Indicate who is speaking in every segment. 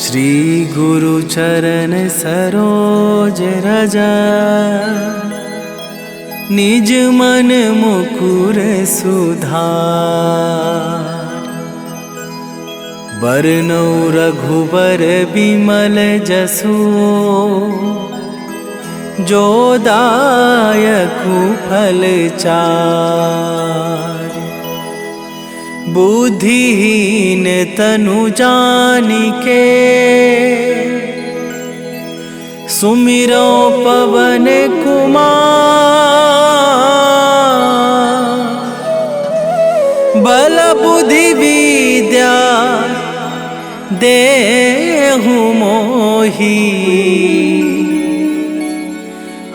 Speaker 1: श्री गुरु चरण सरोज रज, निज मन मुकुर सुधार। बरनौ रघुबर बिमल जसु, जो दायकु फल चार। बुद्धिहीन तनु जानिके, सुमिरो पवन कुमार। बल बुद्धि विद्या देहु मोहि,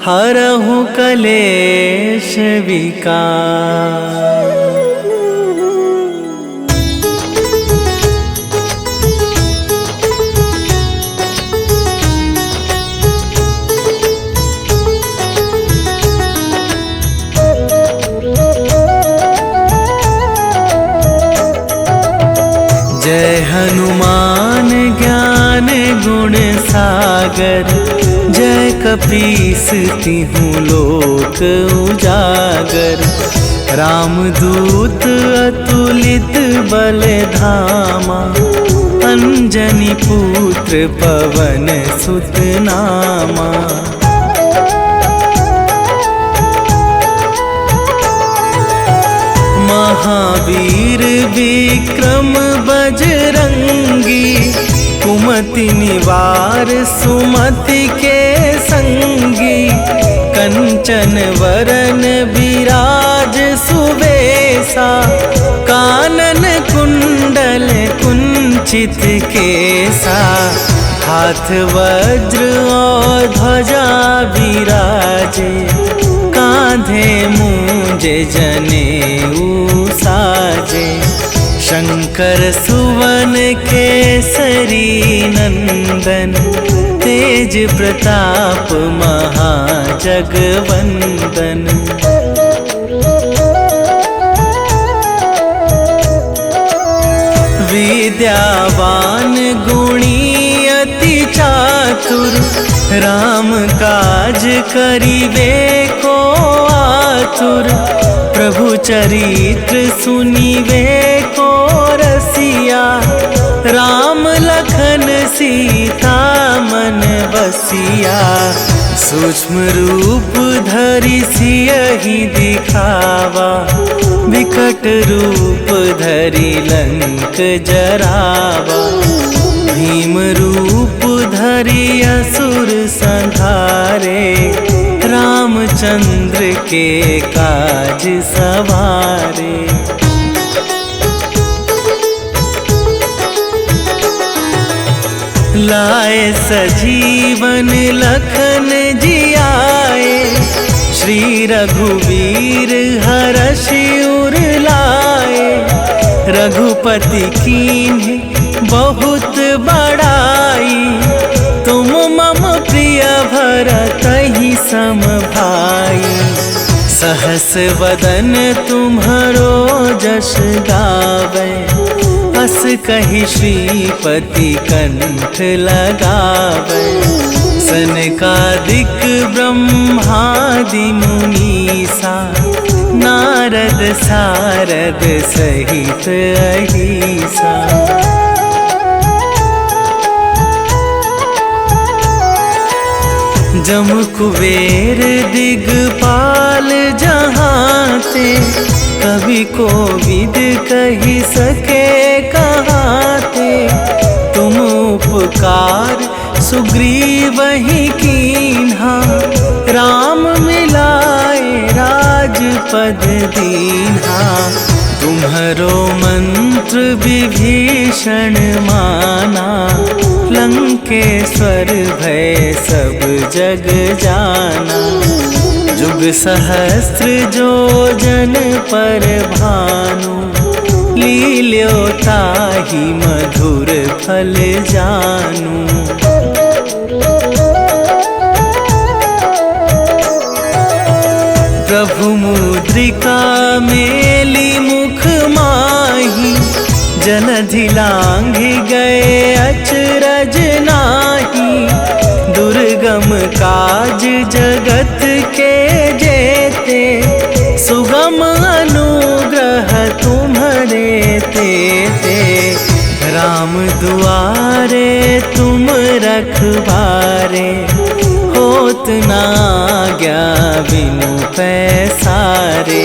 Speaker 1: हरहु कलेश विकार। जय हनुमान ज्ञान गुण सागर, जय कपीस तिहुँ लोक उजागर। रामदूत अतुलित बल धामा, अंजनी पुत्र पवन सुत नामा। महावीर विक्रम बजरंगी, कुमति निवार सुमति के संगी। कंचन वरन विराज सुबेसा, कानन कुंडल कुंचित केसा। हाथ वज्र और ध्वजा विराजे, कांधे मूंज जनेऊ साजे। शंकर सुवन केसरी नंदन, तेज प्रताप महाजगवंदन। विद्यावान गुणी अति चातुर, राम काज करिबे को आतुर। प्रभु चरित्र सुनिबे को रसिया, राम लखन सीता मन बसिया। सूक्ष्म रूप धरि सियहि दिखावा, विकट रूप धरि लंक जरावा। भीम रूप धरि असुर संहारे, रामचंद्र के काज सवारे। लाए सजीवन लखन जियाए, श्री रघुवीर हरषि उर लाए। रघुपति कीन्हि बहुत बड़ाई, तुम मम प्रिय भरतहि सम भाई। सहस वदन तुम्हरो जस गावै, अस कहि श्रीपति कंठ लगावै। सनकादिक ब्रह्मादि मुनीसा, नारद सारद सहित अहिसा। जम कुबेर दिगपाल जहाते, कवि कोविद कहि सके कहाते। तुम उपकार सुग्रीवहि कीन्हा, राम मिलाए राजपद दीन्हा। तुम्हरो मंत्र विभीषण माना, लंकेश्वर भय सब जग जाना। जुग सहस्त्र जो जन पर भानु, लील्यो ताहि मधुर फल जानू। प्रभु मुद्रिका मेली मुख माही, जलधि लांघि गए अचरज दुर्गम काज जगत के जेते, सुगम अनुग्रह तुम्हारे तेते। राम दुआरे तुम रखवारे, होत ना आज्ञा बिनु पैसारे।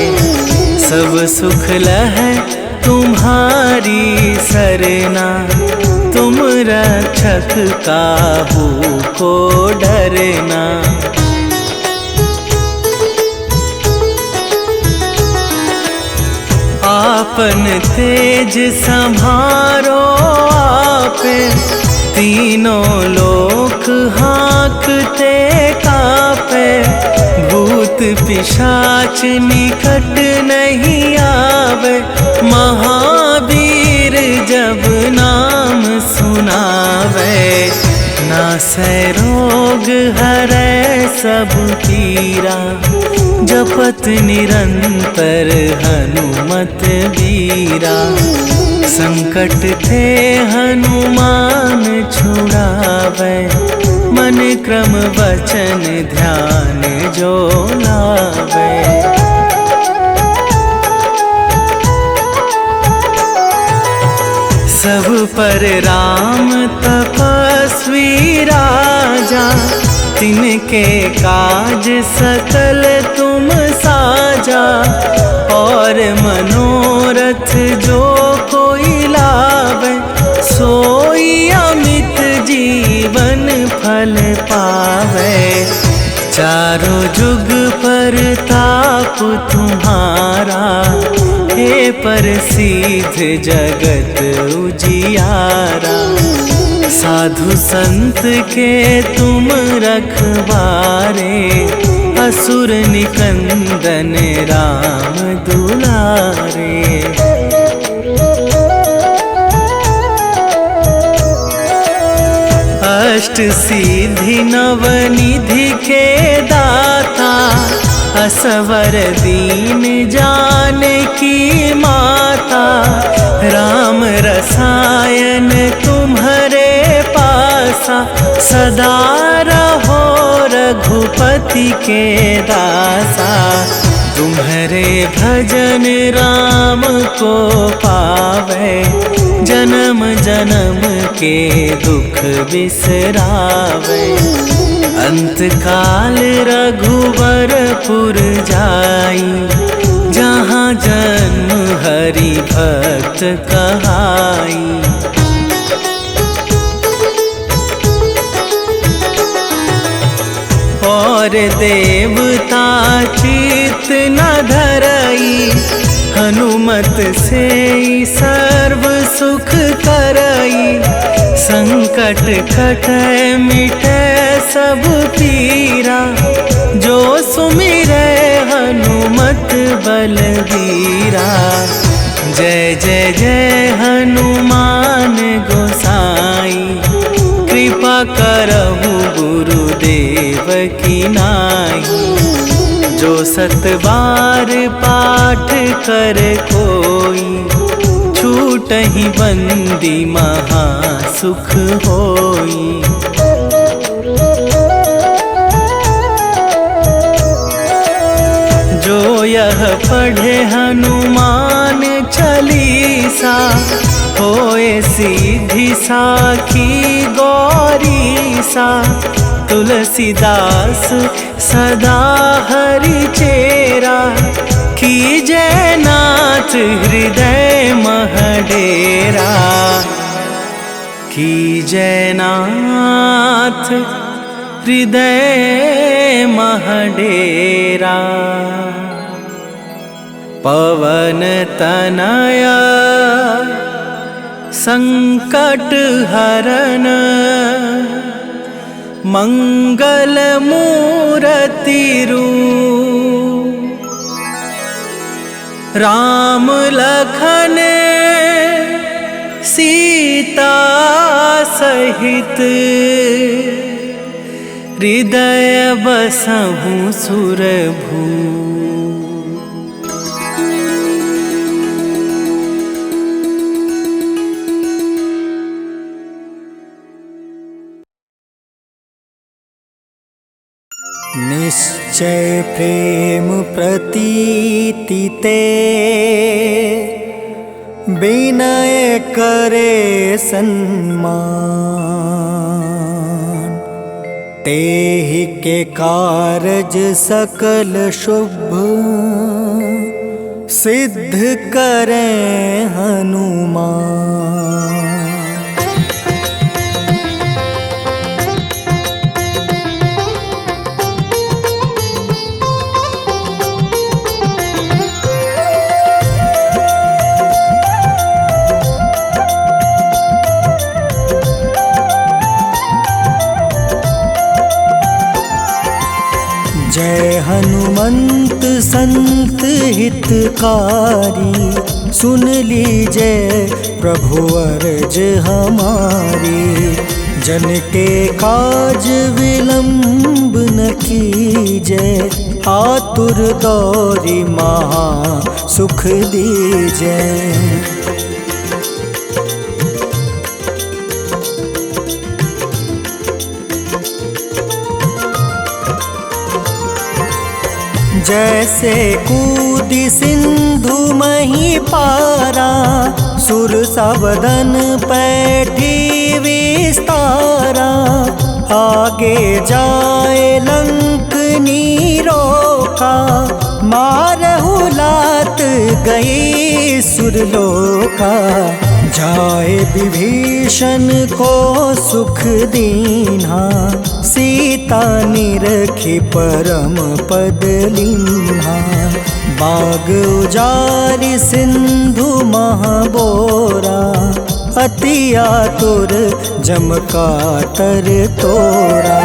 Speaker 1: सब सुख लहै तुम्हारी सरना, तुम रक्षक काहू को डरना। आपन तेज संभारो आपे, तीनों लोक हाँकते कापे। भूत पिशाच निकट नहीं आवे, महावीर जब नाम सुनावे। नासै रोग हरै सब पीरा, जपत निरंतर हनुमत बीरा। संकट ते हनुमान छुड़ावे, मन क्रम वचन ध्यान जो लावे। सब पर राम तपस्वी राजा, तिनके काज सकल तुम साजा। और मनोरथ जो कोई लावे, सोई अमित जीवन फल पावे। चारों जुग परताप तुम्हारा, हे प्रसिद्ध जगत उजियारा। साधु संत के तुम रखवारे, असुर निकंदन राम दुलारे। अष्ट सिद्धि नवनिधि के दाता, असवर दीन जानकी माता। राम रसायन तुम्हारे पासा, सदा रहो रघुपति के दासा। तुम्हारे भजन राम को पावे, जन्म जन्म के दुख बिसरावे। अंत काल रघुवरपुर जाई, जहाँ जन्म हरि भक्त कहाई। और देवता चित न धरई, हनुमत से सर्व सुख करई। संकट कटै मिटै सब पीरा, जो सुमिरै हनुमत बलबीरा। जय जय जय हनुमान गोसाई, कृपा करहु गुरुदेव की नाई। जो सत बार पाठ कर कोई, छूटहि बंदी महा सुख होई। जो यह पढ़े हनुमान चालीसा, होए सीधी साखी गौरीसा। तुलसीदास सदा हरि चेरा, कीजय नाथ हृदय मह डेरा। कीजय नाथ हृदय मह डेरा। पवन तनया संकट हरन, मंगल मूरति रूप। राम लखन सीता सहित, हृदय बसहु सुरभूप।
Speaker 2: जय प्रेम प्रतीति ते विनय करे सन्मान। तेहि के कारज सकल शुभ सिद्ध करें हनुमान। जय हनुमंत संत हितकारी, सुन लीजय प्रभु अर्ज हमारी। जन के काज विलंब न कीजय, आतुर दौरी महा सुख दीजय। जैसे कूदी सिंधु मही पारा, सुर सबदन पैठी विस्तारा। आगे जाए लंक नीरोका, मारहु लात गई सुरलोका। जाए विभीषण को सुख दीन्हा, सीता निरखी परम पद लीन्हा। बाग उजारि सिंधु महाबोरा, अति आतुर जम कातर तोरा।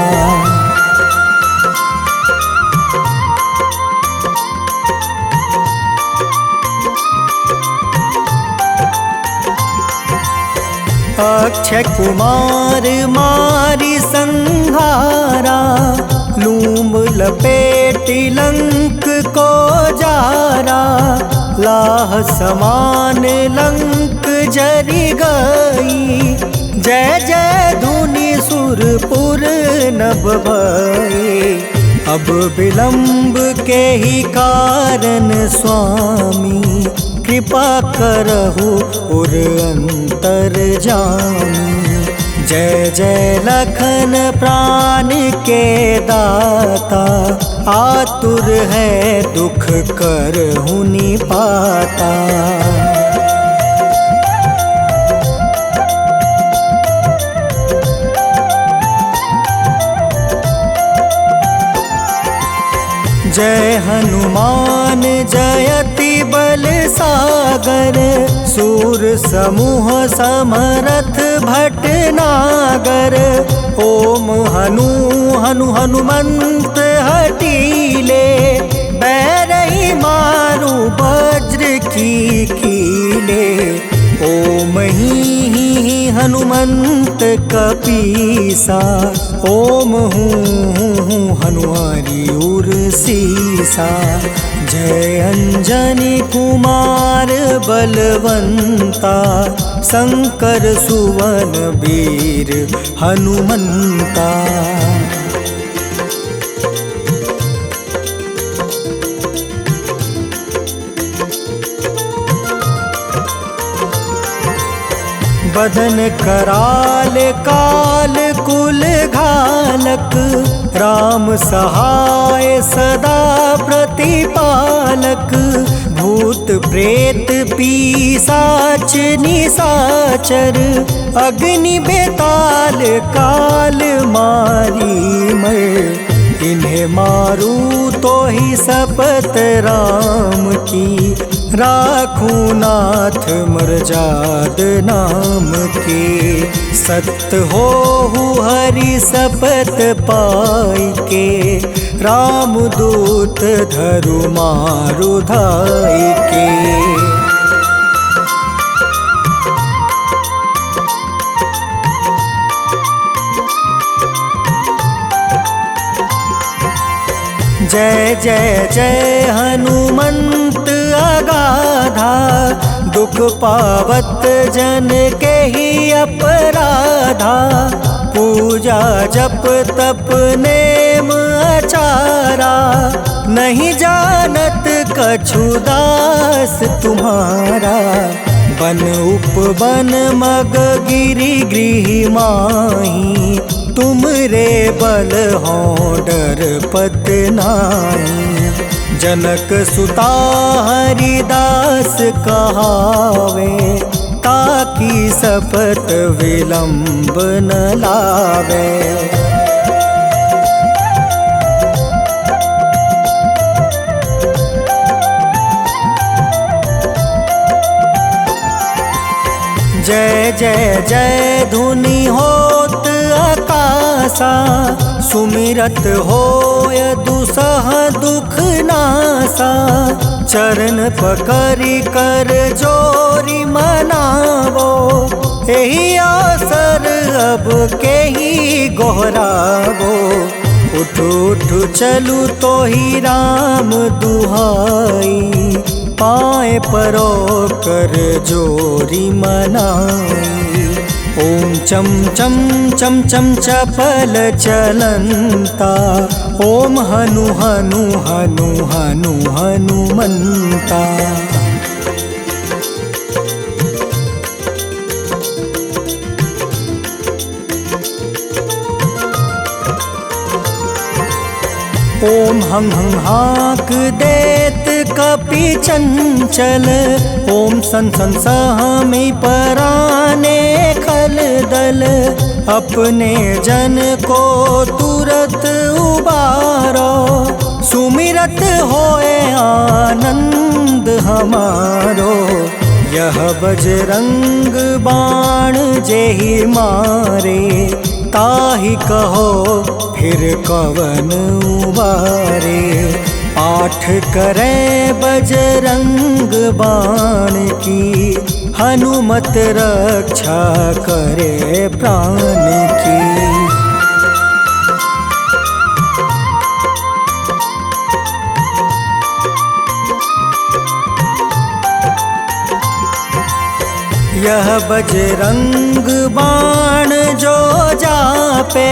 Speaker 2: अक्षय कुमार मारी संहारा, लूम लपेटी लंक को जारा। लाह समान लंक जरि गई, जय जय धुनि सुरपुर नभ भई। अब विलंब के ही कारण स्वामी, कृपा करहु उर अंतर जामी। जय जय लखन प्राण के दाता, आतुर है दुख करहु निपाता। जय हनुमान जयति बल सागर, सूर समूह समरथ भटनागर। ओम हनु हनु हनुमंत हटीले, बैरही मारू वज्र की कीले। ओम ही हनुमंत कपीसा, ओम हूँ हनुमारी उर सीसा। जय अंजनी कुमार बलवंता, शंकर सुवन वीर हनुमंता। बदन कराल काल कुल घालक, राम सहाय सदा प्रतिपालक। भूत प्रेत पिशाच निशाचर, अग्नि बेताल काल मारी मर। इन्हें मारू तो ही शपथ राम की, राखूं नाथ मर्याद नाम के। सत्य हो हरि शपथ पाई के, राम दूत धरु मारु धाई के। जय जय जय हनुमंत अगाधा, दुख पावत जन के ही अपराधा। पूजा जप तप नेम लाचारा, नहीं जानत कछु दास तुम्हारा। बन उपवन मग गिरि गृह माही, तुम रे बल हो डर पत नाही। जनक सुता हरिदास कहावे, ताकि सपत विलंब न लावे। जय जय जय धुनि होत आकाशा, सुमिरत होय दुसह दुख नासा। चरण पकड़ि कर जोरी मनावो, एही अवसर अब केही गोहरावो। उठ उठ चलू तो ही राम दुहाई, पाए परो कर जोरी मनाई। ओम चम चम चम चम चपल चलंता, ओम हनु हनु हनु हनु हनुमंता। ओम हं हं हाक देत कपि चंचल, ओम सन सन सहमी पराने खल दल। अपने जन को तुरत उबारो, सुमिरत होए आनंद हमारो। यह बजरंग बाण जेहि मारे, ताहि कहो फिर कवन उबारे। पाठ करे बजरंग बाण की, हनुमत रक्षा करे प्राण की। यह बजरंग बाण जो जापे,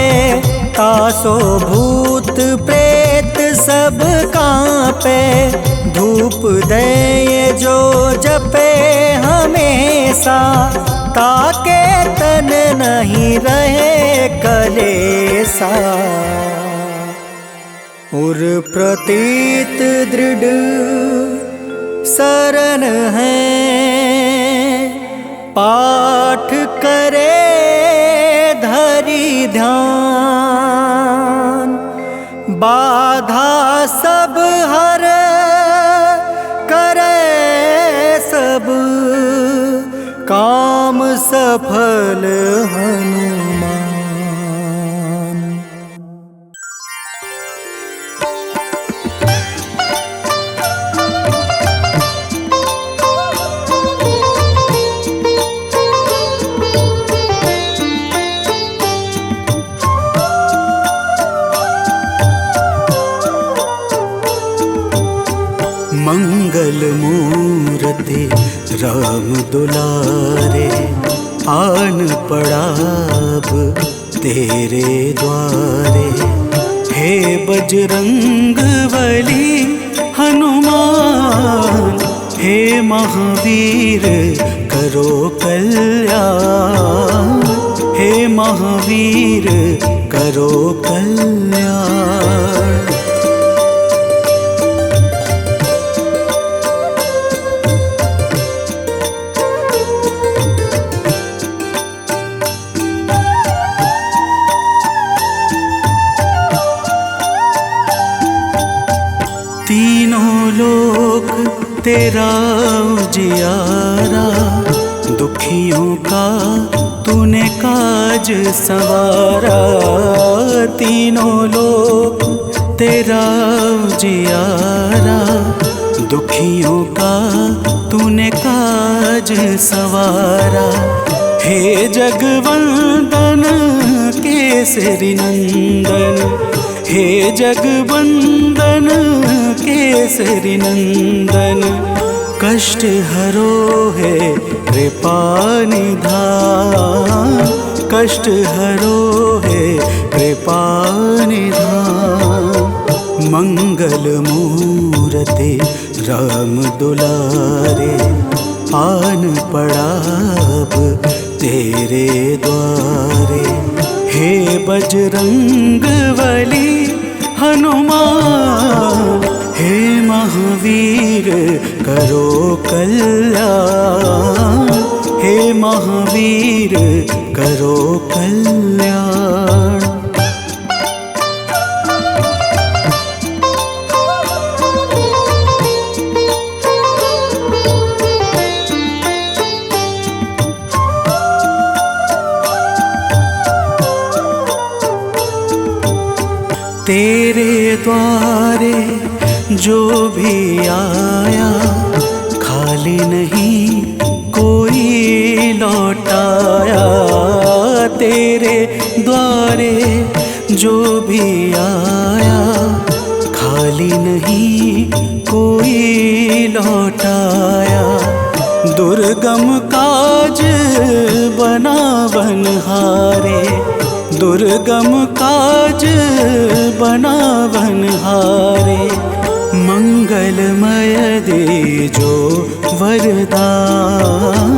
Speaker 2: तासो भूत प्रेत सब कांपे। धूप दे जो जपे हमेशा, ताके तन नहीं रहे कलेसा। उर प्रतीत दृढ़ शरण है, पाठ करे धरि ध्यान। बाधा सब हर करे सब, काम सफल हनुमान। मंगल मूर्ति राम दुलारे, आन पड़ाब तेरे द्वारे। हे बजरंग बली हनुमान, हे महावीर करो कल्याण। हे महावीर करो कल्याण। तीनों लोक तेरा उजियारा, दुखियों का तूने काज संवारा। तीनों लोक तेरा उजियारा, दुखियों का तूने काज संवारा। हे जगवंदन केसरी नंदन, हे जगवंदन केसरी नंदन। कष्ट हरो है कृपा निधान, कष्ट हरो है कृपा निधान। मंगल मूरते राम दुलारे, आन पड़ा अब तेरे द्वारे। हे बजरंग बली हनुमान, हे महावीर करो कल्याण, हे महावीर करो कल्याण। तेरे द्वारे जो भी आया, खाली नहीं कोई लौटाया। तेरे द्वारे जो भी आया, खाली नहीं कोई लौटाया। दुर्गम काज बना बनहारे, दुर्गम काज बना बनहारे। मंगलमय दे जो वरदान,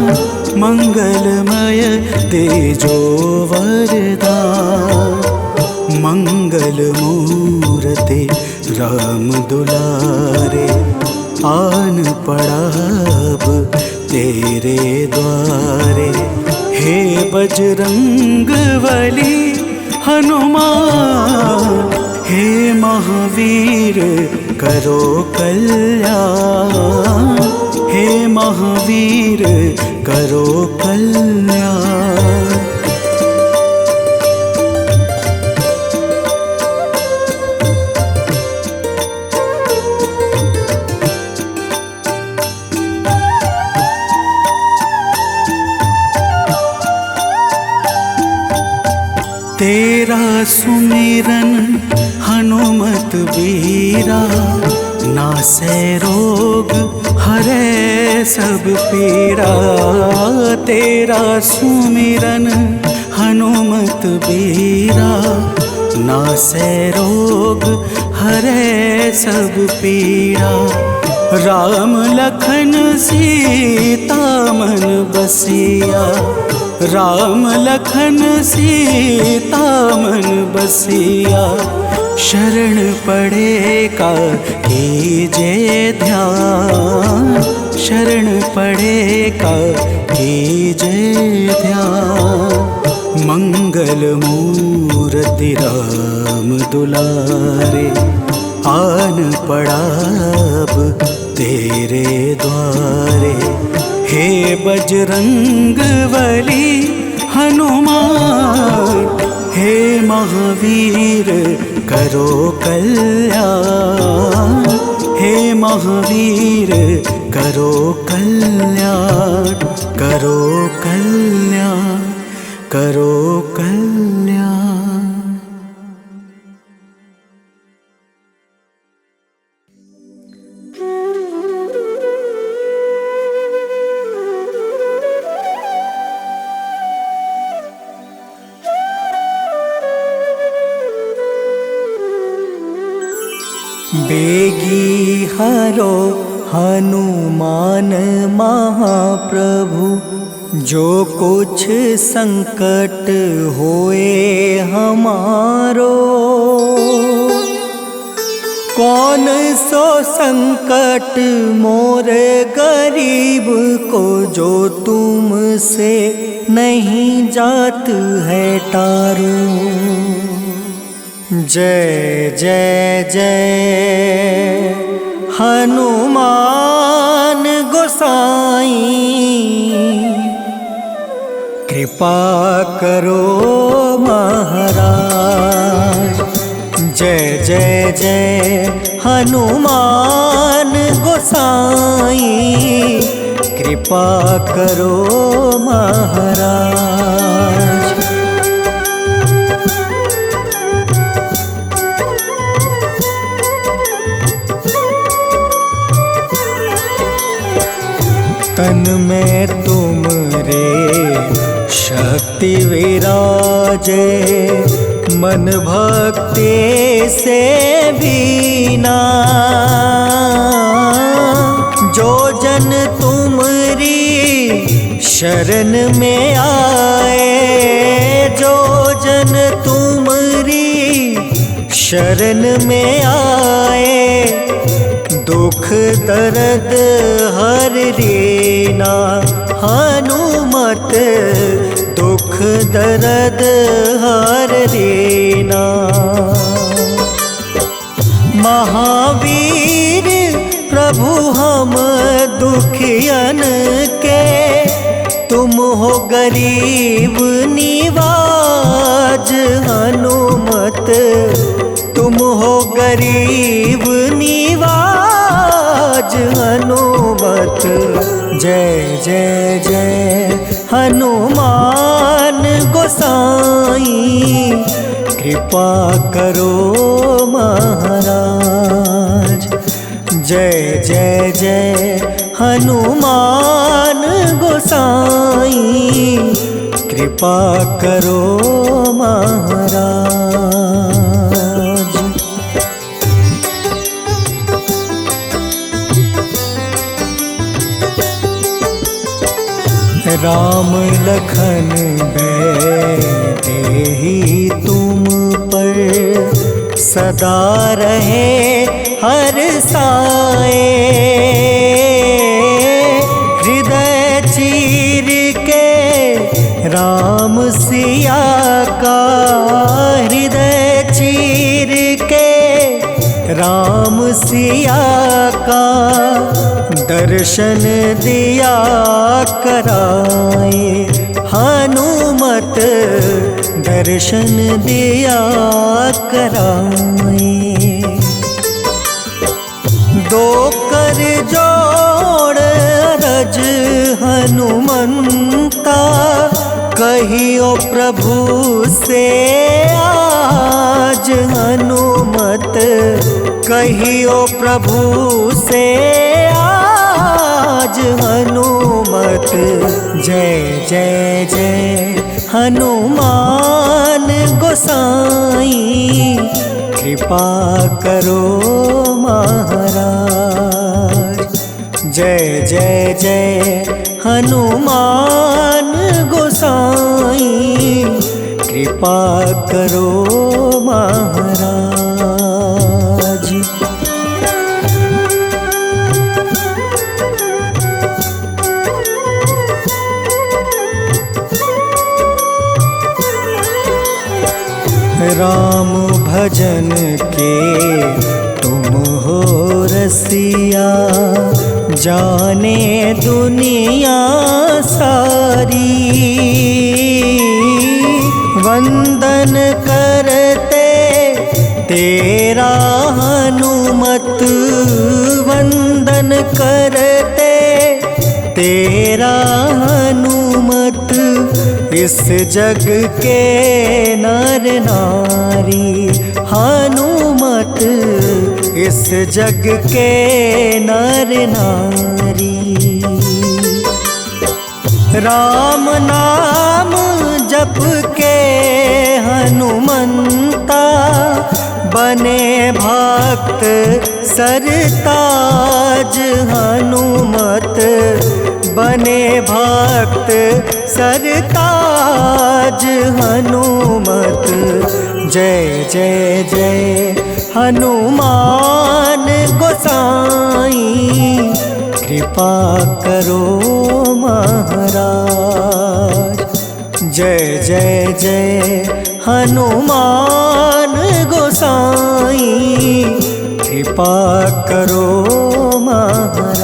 Speaker 2: मंगलमय दे जो वरदान। मंगल मूरते राम दुलारे, आन पड़ा अब तेरे द्वारे। हे बजरंग बली हनुमान, हे महावीर करो कल्याण, हे महावीर करो कल्याण। तेरा सुमिरन हनुमत बीरा, नासै रोग हरै सब पीरा। तेरा सुमिरन हनुमत बीरा, नासै रोग हरै सब पीरा। राम लखन सीता मन बसिया, राम लखन सीता मन बसिया। शरण पड़े का कीजे ध्यान, शरण पड़े का कीजे ध्यान। मंगल मूरति राम दुलारे, आन पड़ा अब तेरे द्वारे। हे बजरंग बली हनुमान, हे महावीर करो कल्याण, हे महावीर करो कल्याण, करो कल्याण, करो कल्याण।
Speaker 1: बेगी हरो हनुमान महाप्रभु, जो कुछ संकट होए हमारो। कौन सो संकट मोर गरीब को, जो तुमसे नहीं जात है टारो। जय जय जय हनुमान गोसाई, कृपा करो महाराज। जय जय जय हनुमान गोसाई, कृपा करो महाराज। तन में तुमरे शक्ति विराजे, मन भक्ति से बीना। जो जन तुमरी शरण में आए, जो जन तुमरी शरण में आए, दुख दर्द हर रीना। हनुमत दुख दर्द हर रीना। महावीर प्रभु हम दुखियन के, तुम हो गरीब निवाज। हनुमत तुम हो गरीब निवाज। हनुमत जय जय जय हनुमान गोसाई, कृपा करो महाराज। जय जय जय हनुमान गोसाई, कृपा करो महाराज। राम लखन देहि तुम पर, सदा रहे हर साए। हृदय चीर के राम सिया का, हृदय चीर के राम सिया का, दर्शन दिया कराए। हनुमत दर्शन दिया कराए। दो कर जोड़ अरज हनुमंता, कहियो प्रभु से आज। हनुमत कहियो प्रभु से आज। हनुमत जय जय जय हनुमान गोसाई, कृपा करो महाराज। जय जय जय हनुमान गोसाई, कृपा करो महाराज। राम भजन के तुम हो रसिया, जाने दुनिया सारी। वंदन करते तेरा हनुमत, वंदन करते तेरा हनुमत। इस जग के नर नारी, हनुमत इस जग के नर नारी। राम नाम जप के हनुमंता, बने भक्त सरताज। हनुमत बने भक्त सरताज। हनुमत जय जय जय हनुमान गोसाई, कृपा करो महाराज। जय जय जय हनुमान गोसाई, कृपा करो महाराज।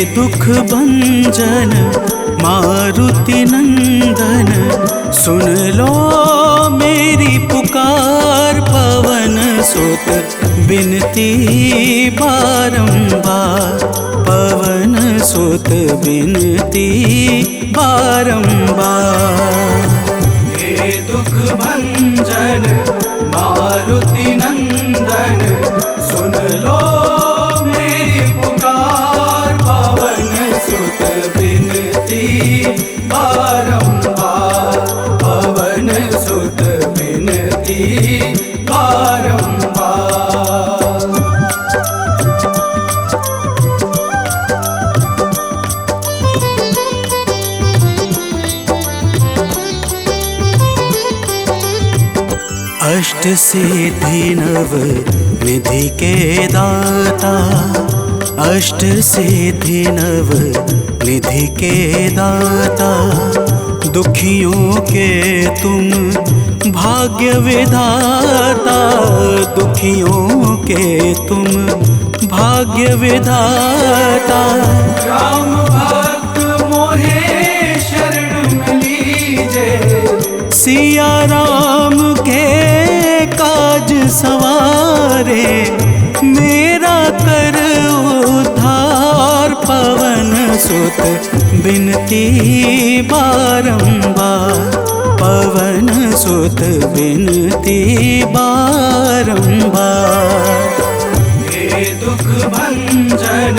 Speaker 2: दुख भंजन मारुति नंदन, सुन लो मेरी पुकार। पवन सुत बिनती बारंबार, पवन सुत बिनती बारंबार। हे दुख भंजन मारुति नंदन, सुन लो मेरी पुकार। पवन सुत बिनती बारंबार, पवन सुत बिनती बारंबार। अष्ट सिद्धि नव निधि के दाता, अष्ट सिद्धि नव निधि के दाता। दुखियों के तुम भाग्य विधाता, दुखियों के तुम भाग्य विधाता। राम भक्त मोहे शरण लीजे, सिया राम के काज सवारे। मेरा कर उद्धार, पवन सुत बिनती बारंबार, पवन सुत बिनती बारंबार। हे दुख भंजन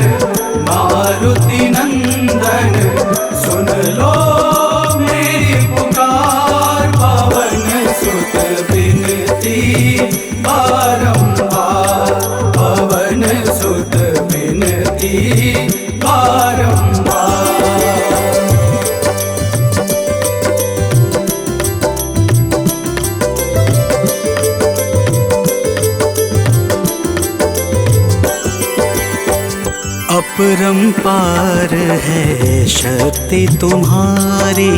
Speaker 2: मारुति नंदन, सुन लो मेरी पुकार। पवन सुत बिनती बारंबार, पवन सुत बिनती बारंबार। अपरंपार है शक्ति तुम्हारी,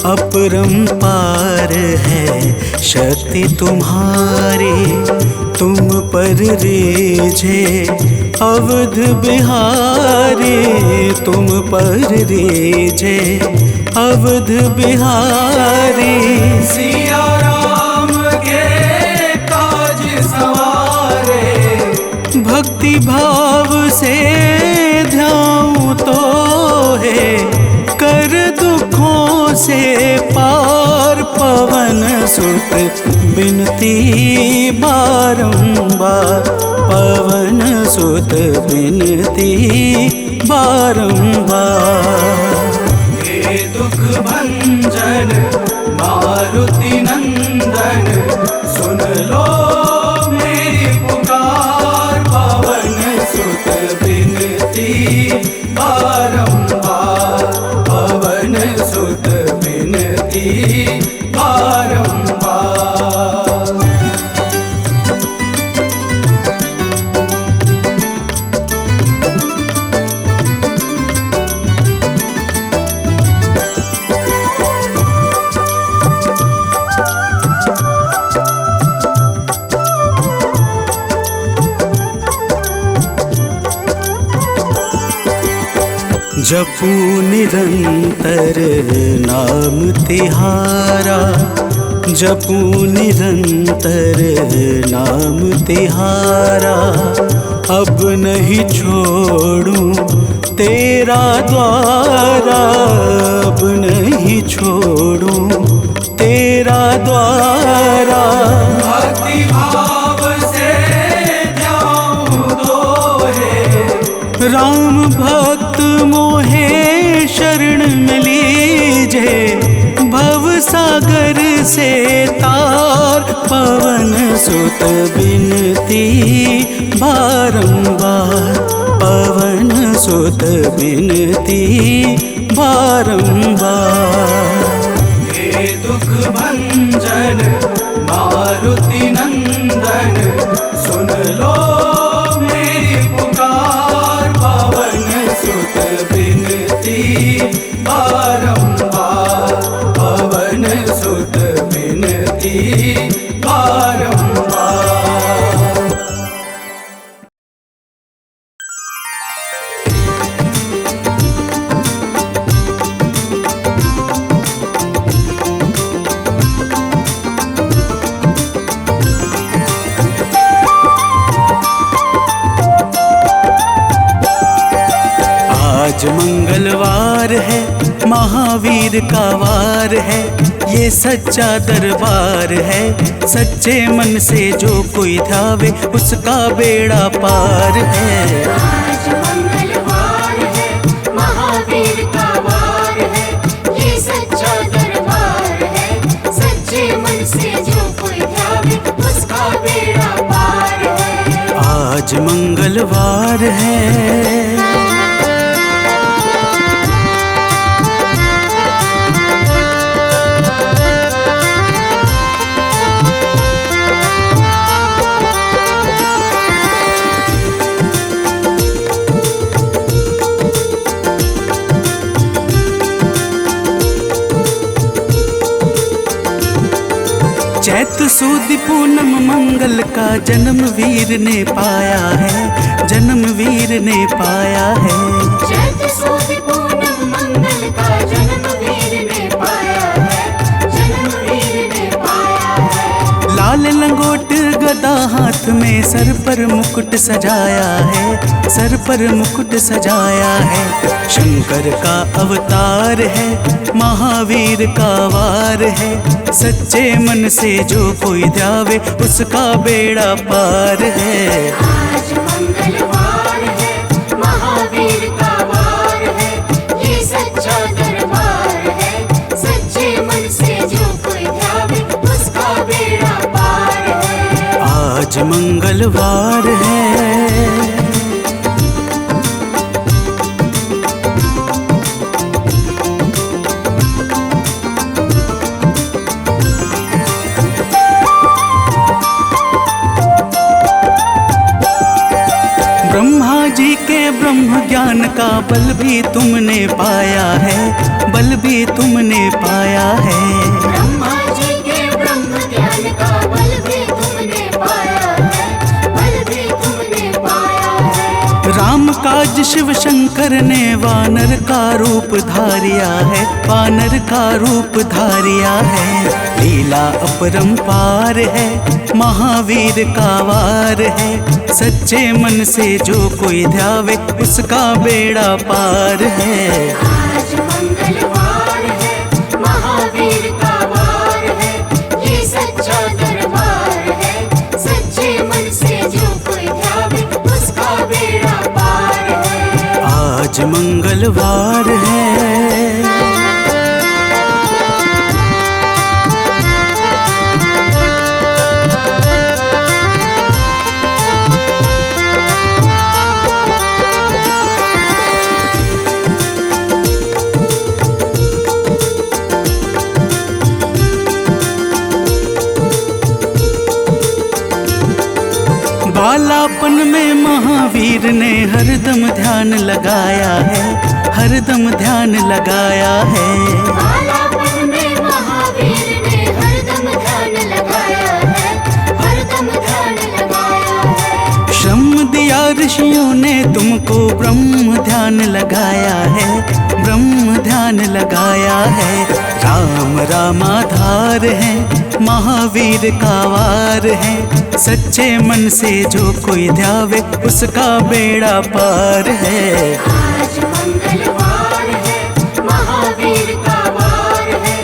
Speaker 2: अपरंपार है शक्ति तुम्हारी। तुम पर रीझे अवध बिहारी, तुम पर रीझे अवध बिहारी। सिया राम के काज सवारे, भक्ति भाव से ध्याऊं तो है कर दुखों से पार। पवन सुत बिनती बारंबार, पवन सुत बिनती बारंबार। हे दुख भंजन मारुति नंदन, सुन लो मेरी पुकार। पवन सुत बिनती बारंबार, पवन सुत बिनती बारंबार। जपू निरंतर नाम तिहारा, जपू निरंतर नाम तिहारा। अब नहीं छोड़ूं तेरा द्वारा, अब नहीं छोड़ूं तेरा द्वारा। भक्ति भाव से ध्याऊं तो है, राम भक्त मोहे शरण में लीजे। भव सागर से तार, पवन सुत बिनती बारंबार, पवन सुत बिनती बारंबार। हे दुख भंजन मारुति नंदन, सुन लो मेरी पुकार। पवन सुत बिनती बारंबार, पवन सुत बिनती बारंबार। मंगलवार है, महावीर का वार है, ये सच्चा दरबार है। सच्चे मन से जो कोई ध्यावे उसका बेड़ा पार है।
Speaker 3: आज मंगलवार है, महावीर का वार है, ये सच्चा दरबार है। सच्चे मन से जो कोई ध्यावे उसका बेड़ा पार है।
Speaker 2: आज मंगलवार है। चैत सुद पूनम मंगल का जन्म वीर ने पाया है, जन्म वीर ने पाया है।
Speaker 3: चैत सुद पूनम मंगल का जन्म वीर ने पाया है, जन्म वीर ने पाया है।
Speaker 2: लाल लंगोट गदा हाथ में, सर पर मुकुट सजाया है, सर पर मुकुट सजाया है। शंकर का अवतार है, महावीर का वार है। सच्चे मन से जो कोई ध्यावे उसका बेड़ा पार है।
Speaker 3: आज मंगलवार है, महावीर का वार है, ये सच्चा दरबार है। सच्चे मन से जो कोई ध्यावे उसका बेड़ा पार है।
Speaker 2: आज मंगलवार है। ब्रह्मा जी के ब्रह्म ज्ञान का बल भी तुमने पाया है, बल भी तुमने पाया है।
Speaker 3: ब्रह्मा जी के ब्रह्म ज्ञान का बल भी तुमने पाया है, बल भी तुमने पाया है।
Speaker 2: राम काज शिव शंकर ने वानर का रूप धारिया है, वानर का रूप धारिया है। लीला अपरंपार है, महावीर का वार है। सच्चे मन से जो कोई ध्यावे उसका बेड़ा पार है।
Speaker 3: आज मंगलवार है, महावीर का वार है, ये सच्चा दरबार है। सच्चे मन से जो कोई ध्यावे उसका बेड़ा पार है।
Speaker 2: आज मंगलवार है। बालापन में महावीर ने हरदम ध्यान लगाया है, हरदम ध्यान लगाया है।
Speaker 3: बालापन में महावीर ने हरदम ध्यान लगाया है, हरदम ध्यान लगाया है।
Speaker 2: श्रम दिया ऋषियों ने तुमको, ब्रह्म ध्यान लगाया है, ब्रह्म ध्यान लगाया है। राम रामाधार है, महावीर का वार है। सच्चे मन से जो कोई ध्यावे उसका बेड़ा पार है।
Speaker 3: आज मंगलवार है, महावीर का वार है,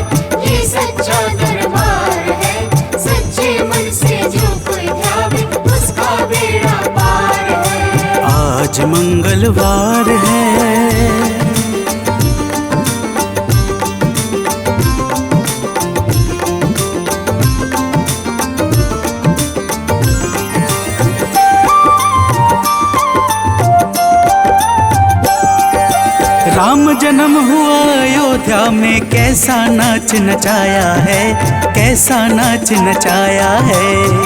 Speaker 3: ये सच्चा दरबार है। सच्चे मन से जो कोई ध्यावे उसका बेड़ा पार है।
Speaker 2: आज मंगलवार है। राम जन्म हुआ अयोध्या में, कैसा नाच नचाया है, कैसा नाच नचाया है।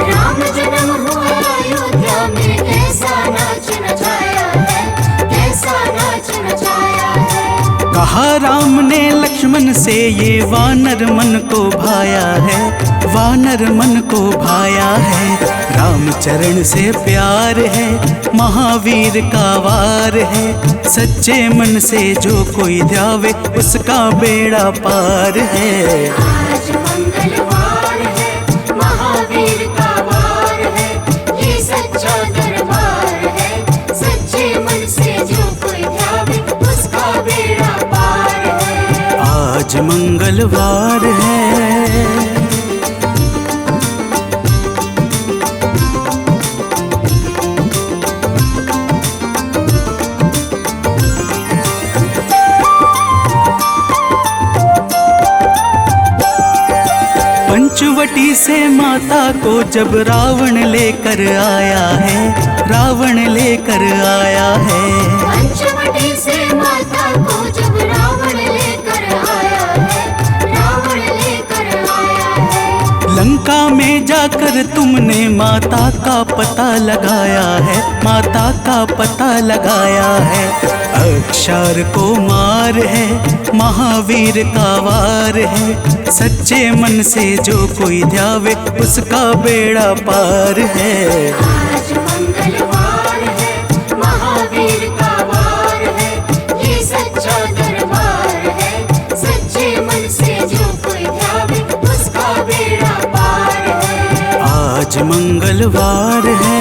Speaker 3: राम जन्म हुआ अयोध्या में, कैसा नाच नचाया है, कैसा नाच नचाया है।
Speaker 2: कहा राम ने लक्ष्मण से, ये वानर मन को भाया है, वानर मन को भाया है। राम चरण से प्यार है, महावीर का वार है। सच्चे मन से जो कोई ध्यावे उसका बेड़ा पार है।
Speaker 3: आज मंगलवार है, महावीर का वार है, ये सच्चा दरबार है। सच्चे मन से जो कोई ध्यावे उसका
Speaker 2: मंगलवार है। पंचवटी से माता को जब रावण लेकर आया है, रावण लेकर आया है।
Speaker 3: पंचवटी से माता को जब रावण लेकर आया है, रावण लेकर आया है।
Speaker 2: लंका में जाकर तुमने माता का पता लगाया है, माता का पता लगाया है। अक्षर को मार है, महावीर का वार है। सच्चे मन से जो कोई ध्यावे उसका बेड़ा पार है।
Speaker 3: आज मंगलवार है, महावीर का वार है, ये सच्चा दरबार है। सच्चे मन से जो कोई ध्यावे उसका बेड़ा पार है।
Speaker 2: आज मंगलवार है।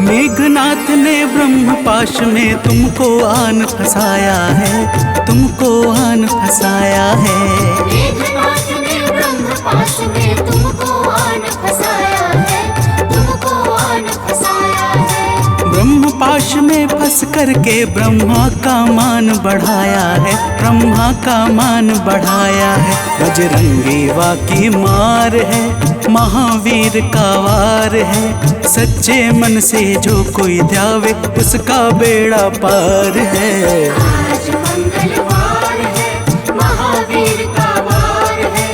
Speaker 2: मेघनाथ ने ब्रह्म पाश में तुमको आन फंसाया है, तुमको आन फंसाया है।
Speaker 3: मेघनाथ ने ब्रह्म पाश में तुमको आन फंसाया है, तुमको आन फंसाया है।
Speaker 2: ब्रह्म पाश में फंस करके ब्रह्मा का मान बढ़ाया है, ब्रह्मा का मान बढ़ाया है। बजरंगी वाकी मार है, महावीर का वार है। सच्चे मन से जो कोई ध्यावे उसका बेड़ा पार है।
Speaker 3: आज मंगलवार है, महावीर का वार है,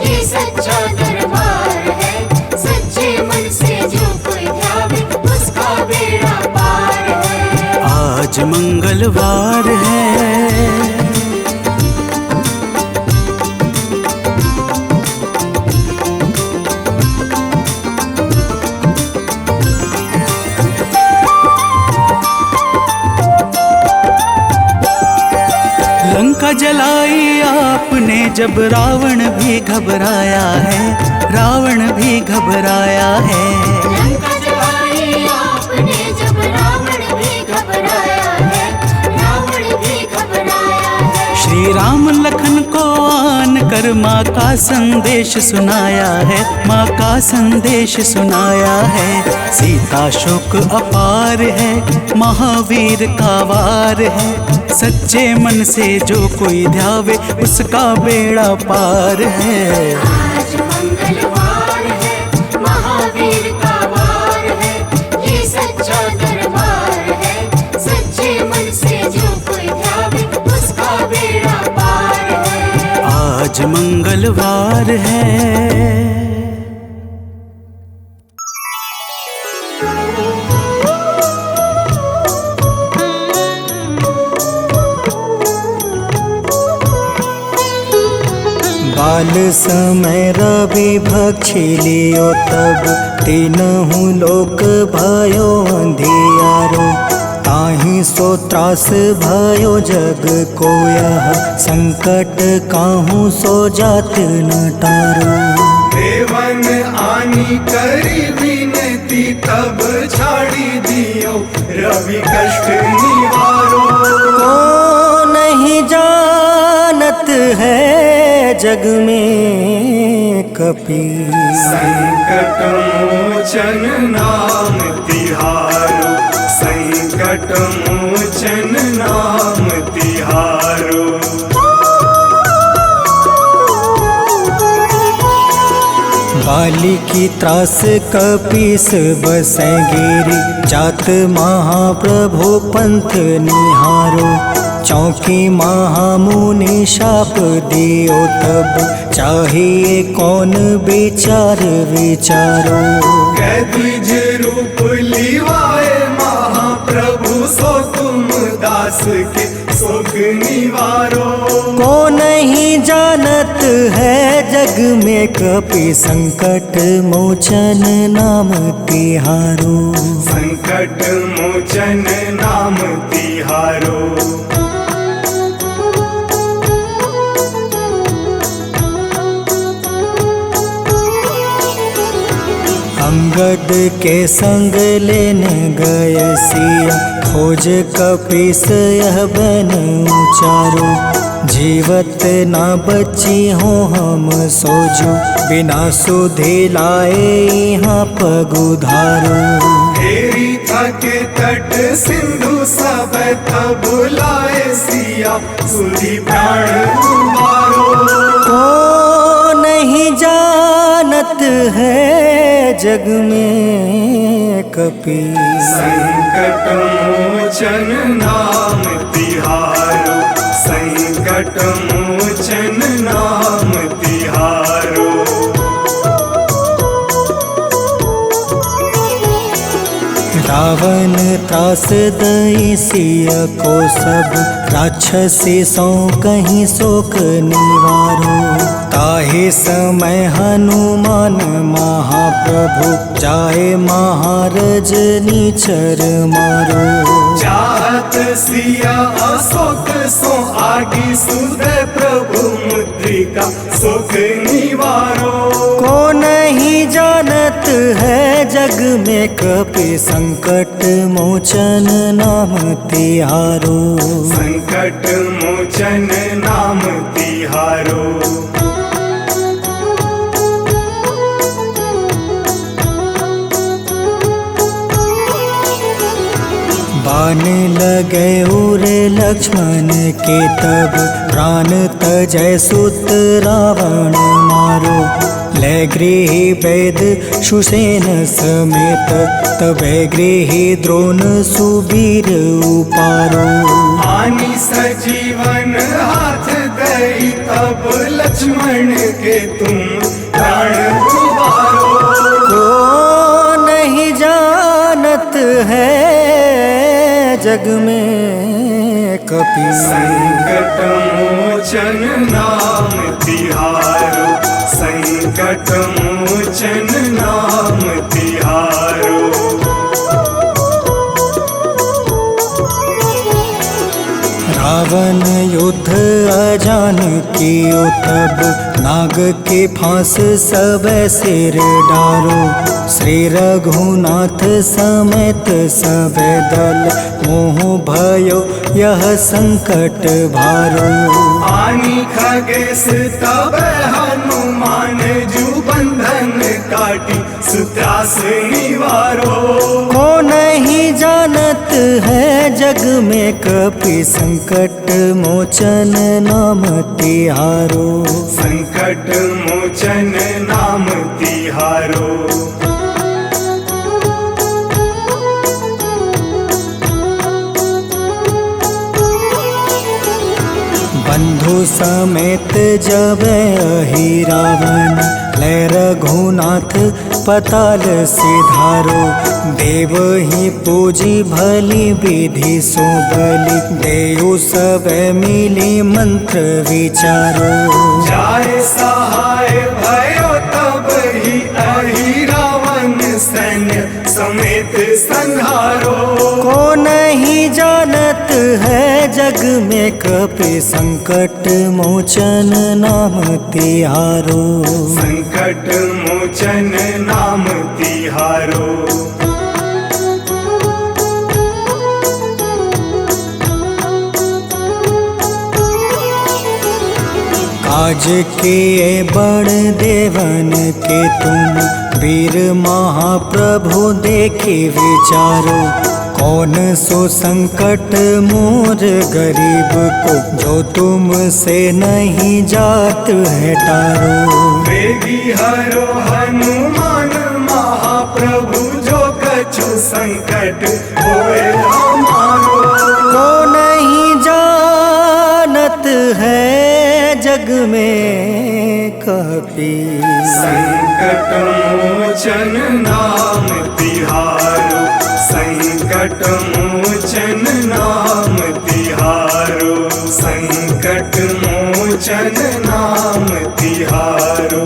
Speaker 3: ये सच्चा दरबार है। सच्चे मन से जो कोई ध्यावे उसका बेड़ा पार है।
Speaker 2: आज मंगलवार है। लंका जलाई आपने जब रावण भी घबराया है, रावण भी घबराया है।
Speaker 3: लंका जलाई आपने जब रावण भी घबराया है, रावण भी घबराया है।
Speaker 2: श्री राम लखन को आन कर माँ का संदेश सुनाया है, माँ का संदेश सुनाया है। सीता शोक अपार है, महावीर का वार है। सच्चे मन से जो कोई ध्यावे उसका बेड़ा पार है।
Speaker 3: आज मंगलवार है, महावीर का वार है, ये सच्चा दरबार है। सच्चे मन से जो कोई ध्यावे उसका बेड़ा पार है।
Speaker 2: आज मंगलवार है।
Speaker 1: बाल समय रवि भक्षी लियो तब तीनहु लोक भयो अंधियारो। ताहि सो त्रास भयो जग को यह संकट काहू सो जात न टारो।
Speaker 4: देवन आनी करी विनती तब छाड़ी दियो रवि कष्ट निवारो।
Speaker 1: को नहीं जानत है जग में कपि,
Speaker 4: संकट मोचन नाम तिहारो, संकट मोचन नाम तिहारो।
Speaker 1: बाली की त्रास कपीस बसै गिरी, जात महाप्रभु पंथ निहारो। चौकी महामुनि शाप दियो तब, चाहिए कौन विचार विचारो।
Speaker 4: कैदिज रूप लिवाए महाप्रभु सो तुम दास के शोक निवारो।
Speaker 1: को नहीं जानत है जग में कपि संकट मोचन नाम तिहारो।
Speaker 4: संकट मोचन नाम तिहारो।
Speaker 1: अंगद के संग लेने गए सिया, खोज कपीस यह बन उचारो। जीवत ना बची हो हम सोजो, बिना सुधि लाए यहाँ पगुधारो।
Speaker 4: हेरी थके तट सिंधु सब तब बुलाए सिया, सुधि प्राण तुम्हारो।
Speaker 1: को नहीं जानत है जग में कपि,
Speaker 4: संकट मोचन नाम तिहारो। संकट मोचन नाम तिहारो।
Speaker 1: रावण त्रास दई सिया को सब, राक्षसी सो कहीं शोक निवारो। ताहे समय हनुमान महाप्रभु, जाए महारज नीचर मारो।
Speaker 4: चाहत सिया अशोक सो आगी, सुधे प्रभु मुद्रिका शोक निवारो।
Speaker 1: को नहीं जानत है जग में कपि, संकट मोचन नाम तिहारो।
Speaker 4: संकट मोचन नाम तिहारो।
Speaker 1: बाण लगे उरे लक्ष्मण के तब, प्राण तजय सुत रावण मारो। ले गृही वैद सुसेन समेत, तबे गृही द्रोण सुबीर उपारो।
Speaker 4: आनी सजीवन हाथ गई तब, लक्ष्मण के तुम प्राण उबारो।
Speaker 1: को नहीं जानत है जग में कपि,
Speaker 4: संकट मोचन नाम तिहारो। संकट मोचन नाम तिहारो।
Speaker 1: रावण युद्ध अजान कियो तब, नाग के फांस सब सिर डारो। श्री रघुनाथ समेत सब दल, मोह भयो यह संकट भारो।
Speaker 4: आनी खगेश तब हनुमान, जू बंधन काटी सुत्रास निवारो।
Speaker 1: को नहीं जानत है जग में कपि, संकट मोचन नाम तिहारो।
Speaker 4: संकट मोचन नाम तिहारो।
Speaker 1: बंधु समेत जब अहि रावण, ले रघुनाथ पताल सिधारो। देव ही पूजी भली विधि सो बलि, देव सब मिली मंत्र विचारो।
Speaker 4: जाए सहाय भयो तब ही अहि रावण, सैन्य समेत संहारो।
Speaker 1: को नहीं जानत है जग में कपि, संकट मोचन नाम तिहारो।
Speaker 4: संकट मोचन नाम तिहारो।
Speaker 1: काज किए बड़ देवन के तुम, वीर महाप्रभु देखी विचारो। कौन सो संकट मोर गरीब को, जो तुमसे नहीं जात है टारो।
Speaker 4: वेगी हरो हनुमान महाप्रभु, जो कछु संकट होए हमारो।
Speaker 1: को नहीं जानत है जग में कपि,
Speaker 4: संकट मोचन नाम तिहारो। संकट मोचन नाम तिहारो। संकट मोचन नाम तिहारो।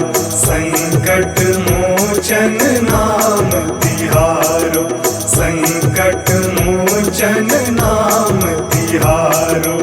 Speaker 4: नाम तिहारो, संकट मोचन नाम तिहारो।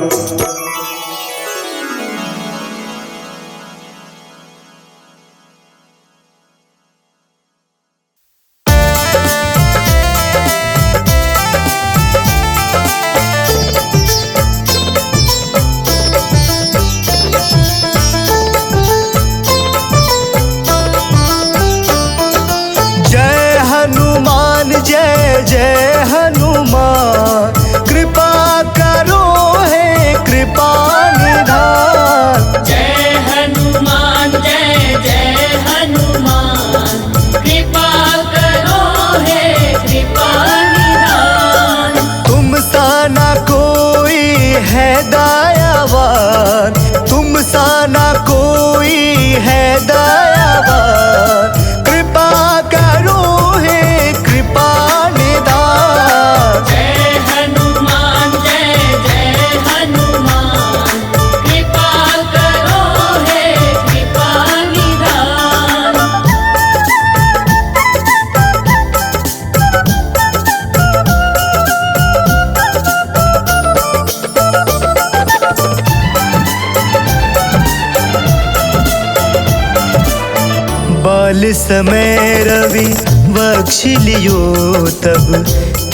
Speaker 1: जय जय हनुमान, कृपा करो हे कृपा निधान।
Speaker 3: जय हनुमान जय जय हनुमान, कृपा करो हे कृपा निधान।
Speaker 1: तुम सा ना कोई है दयावान, तुम सा ना कोई है दयावान, कृपा करो हे कृपा निधान।
Speaker 3: जय हनुमान जय जय हनुमान, कृपा करो हे कृपा निधान।
Speaker 1: बाल समय रवि बख्श लियो, तब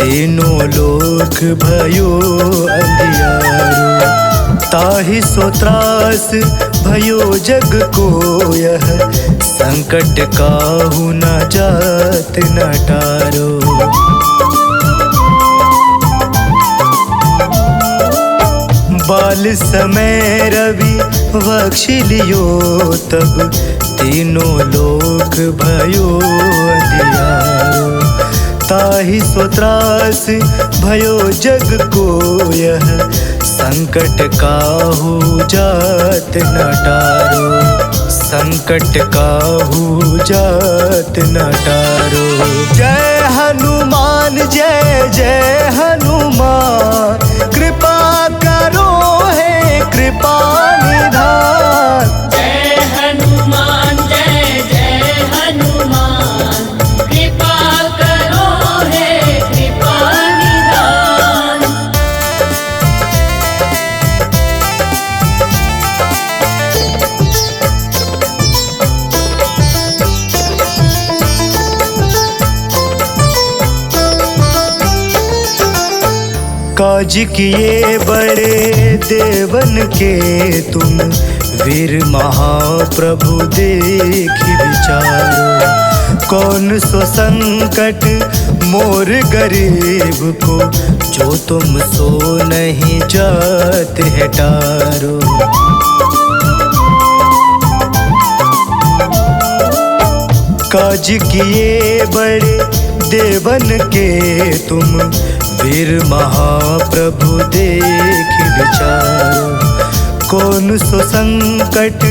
Speaker 1: तीनों लोक भयो अंधियारो। ताहि सो त्रास भयो जग को, यह संकट काहू न जात न टारो। बाल समय रवि बख्श लियो, तब तीनों लोक भयो अंधियारो। ताहि सो त्रास भयो जग को, यह संकट काहू जात न टारो। संकट काहू जात न टारो। जय हनुमान जय जय हनुमान, कृपा करो हे कृपा निधान।
Speaker 3: जय हनुमान जय जय हनुमान, कृपा करो हे कृपा निधान।
Speaker 1: काज किए बड़े देवन के तुम, वीर महाप्रभु देखि विचारो। कौन सो संकट मोर गरीब को, जो तुम सो नहीं जाते है टारो। काज किए बड़े देवन के तुम, वीर महाप्रभु देखि विचारो। कौन सो संकट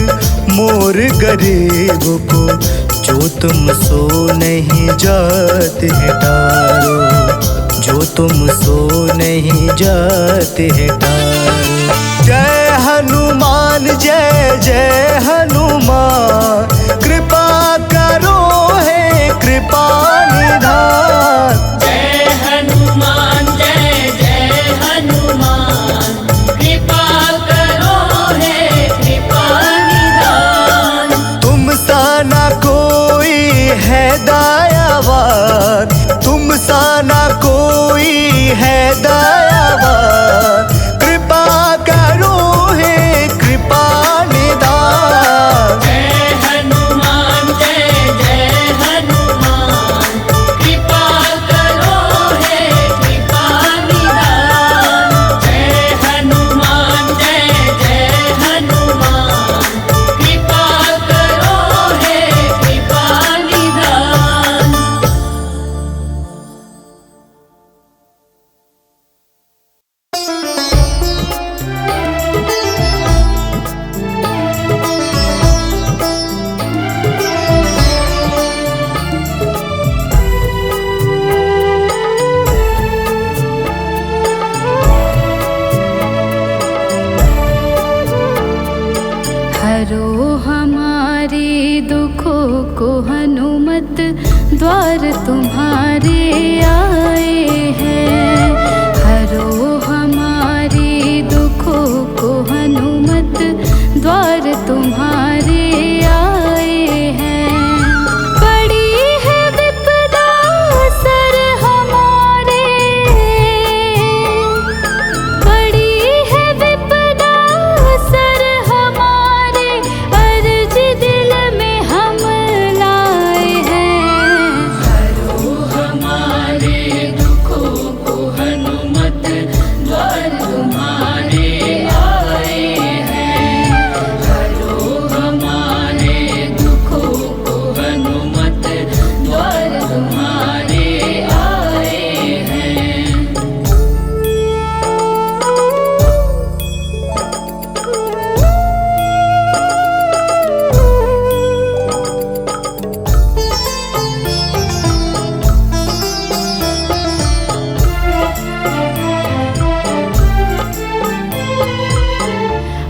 Speaker 1: मोर गरीब को, जो तुम सो नहीं जाते है टारो। जो तुम सो नहीं जाते है टारो। जय हनुमान जय जय हनुमान, कृपा करो हे कृपा निधान।
Speaker 3: जय हनुमान जय जय हनुमान, कृपा करो हे कृपा निधान।
Speaker 1: तुम सा ना कोई है दयावान, तुम सा ना कोई है दयावान, कृपा करो हे कृपा निधान।
Speaker 3: जय हनुमान जय जय हनुमान, कृपा करो हे कृपा निधान। जय हनुमान जय जय हनुमान, कृपा करो हे कृपा निधान।
Speaker 5: हरो हमारे दुखों को हनुमत,
Speaker 3: द्वार तुम्हारे आए हैं। हरो हमारे दुखों को हनुमत, द्वार तुम्हारे आए हैं। पड़ी है विपदा सर हमारे, पड़ी है विपदा सर हमारे, अर्ज दिल में हम लाए हैं। हरो हमारे दुखों को हनुमत, द्वार तुम्हारे आए हैं। हरो हमारे दुखों को हनुमत, द्वार तुम्हारे आए हैं।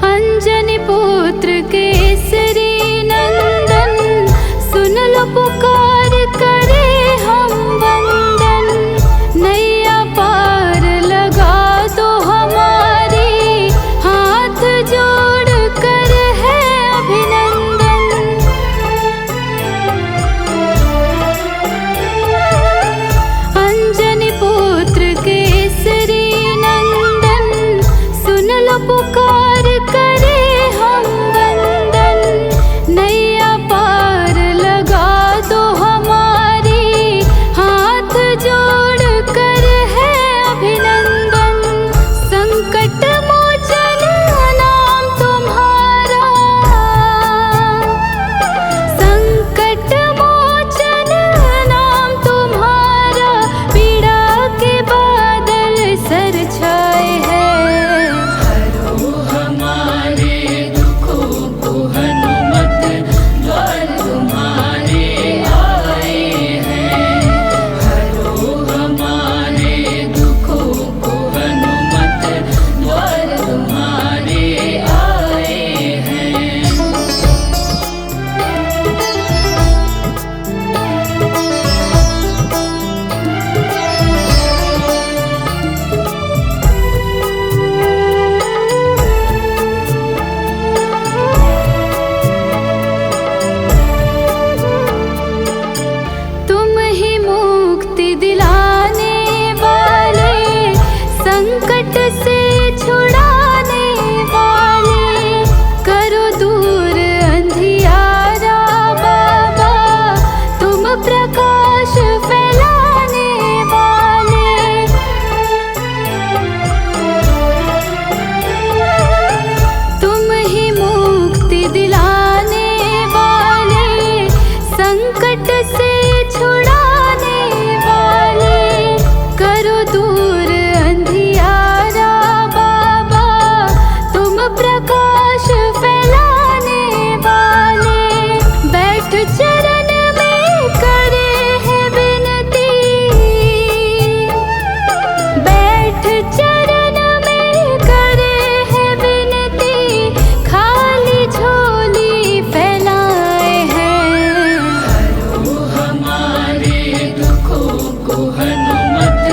Speaker 3: अंजनी पुत्र केसरी नंदन, सुन लो पुकार करे हम वंदन। नैया पार लगा दो हमारी, हाथ जोड़ कर है अभिनंदन। अंजनी पुत्र केसरी नंदन, सुन लो पुकार करे हम वंदन। नैया पार लगा दो हमारी, हाथ जोड़ कर है अभिनंदन। संकट मोचन नाम तुम्हारा, संकट मोचन नाम तुम्हारा, पीड़ा के बादल सर छाए हैं। हरो हमारे दुखों को हनुमत, द्वार तुम्हारे आए हैं। हरो हमारे दुखों को हनुमत, द्वार तुम्हारे आए हैं। तुम ही मुक्ति दिलाने वाले, संकट से छुड़ाने वाले। करो दूर अंधियारा बाबा, तुम प्रकाश फैलाने वाले। तुम ही मुक्ति दिलाने वाले, संकट से छुड़ाने वाले। करो दूर अंधियारा बाबा, तुम प्रकाश फैलाने वाले। बैठ चरण में करे है विनती, बैठ चरण में करे है विनती। खाली झोली फैलाए हैं। हरो हमारे दुखों को हनुमत,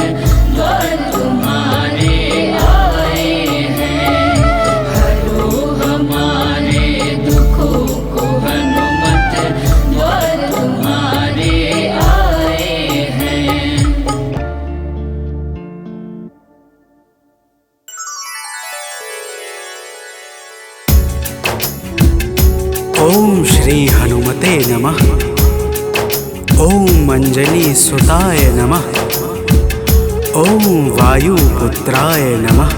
Speaker 3: द्वार तुम्हारे आए हैं। हरो हमारे दुखों को हनुमत, द्वार तुम्हारे आए हैं।
Speaker 2: ओम श्री हनुमते नमः। ओम अंजलि सुताय नमः। ओम वायुपुत्राय नमः।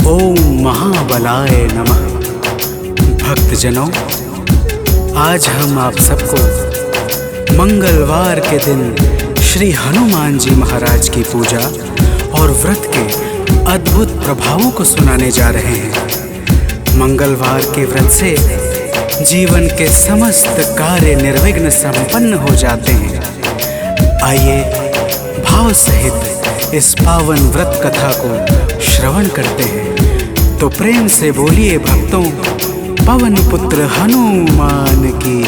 Speaker 2: ओम महाबलाय नमः। भक्तजनों, आज हम आप सबको मंगलवार के दिन श्री हनुमान जी महाराज की पूजा और व्रत के अद्भुत प्रभावों को सुनाने जा रहे हैं। मंगलवार के व्रत से जीवन के समस्त कार्य निर्विघ्न संपन्न हो जाते हैं। आइए भाव सहित इस पावन व्रत कथा को श्रवण करते हैं। तो प्रेम से बोलिए भक्तों, पवन पुत्र हनुमान की।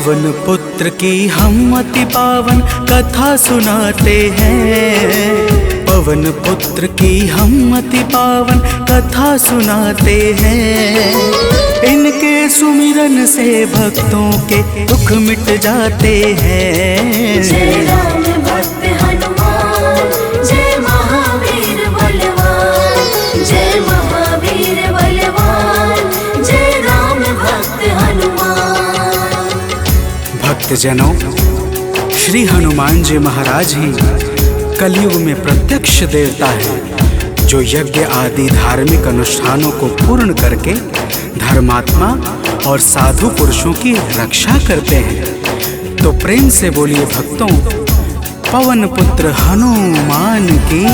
Speaker 2: पवन पुत्र की हम अति पावन कथा सुनाते हैं। पवन पुत्र की हम अति पावन कथा सुनाते हैं। इनके सुमिरन से भक्तों के दुख मिट जाते हैं।
Speaker 3: जय राम भक्त हनुमान, जय महावीर बलवान, जय महावीर बलवान, जय राम भक्त हनुमान।
Speaker 2: भक्तजनों, श्री हनुमान जी महाराज ही कलयुग में प्रत्यक्ष देवता है, जो यज्ञ आदि धार्मिक अनुष्ठानों को पूर्ण करके धर्मात्मा और साधु पुरुषों की रक्षा करते हैं। तो प्रेम से बोलिए भक्तों, पवन पुत्र हनुमान की।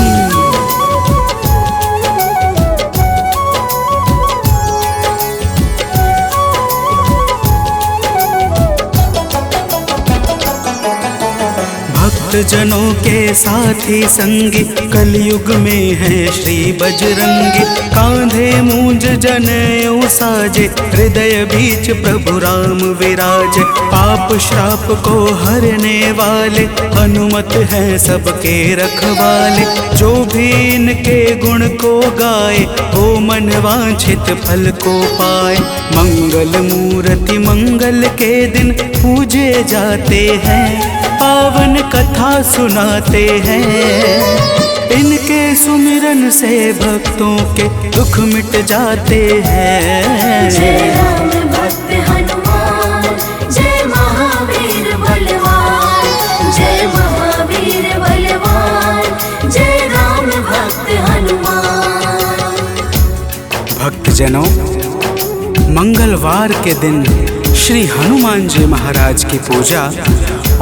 Speaker 2: भक्तजनों के साथी संगी कलयुग में है श्री बजरंगी। कांधे मूंज जनेऊ साजे, हृदय बीच प्रभु राम विराजे। पाप श्राप को हरने वाले, हनुमत है सबके रखवाले। जो भी इनके गुण को गाए, वो मन वांछित फल को पाए। मंगल मूर्ति मंगल के दिन पूजे जाते हैं, पावन कथा सुनाते हैं। इनके सुमिरन से भक्तों के दुख मिट जाते हैं।
Speaker 3: जय राम भक्त हनुमान, जय महावीर बलवान, जय महावीर बलवान, जय राम भक्त हनुमान।
Speaker 2: भक्तजनों, मंगलवार के दिन श्री हनुमान जी महाराज की पूजा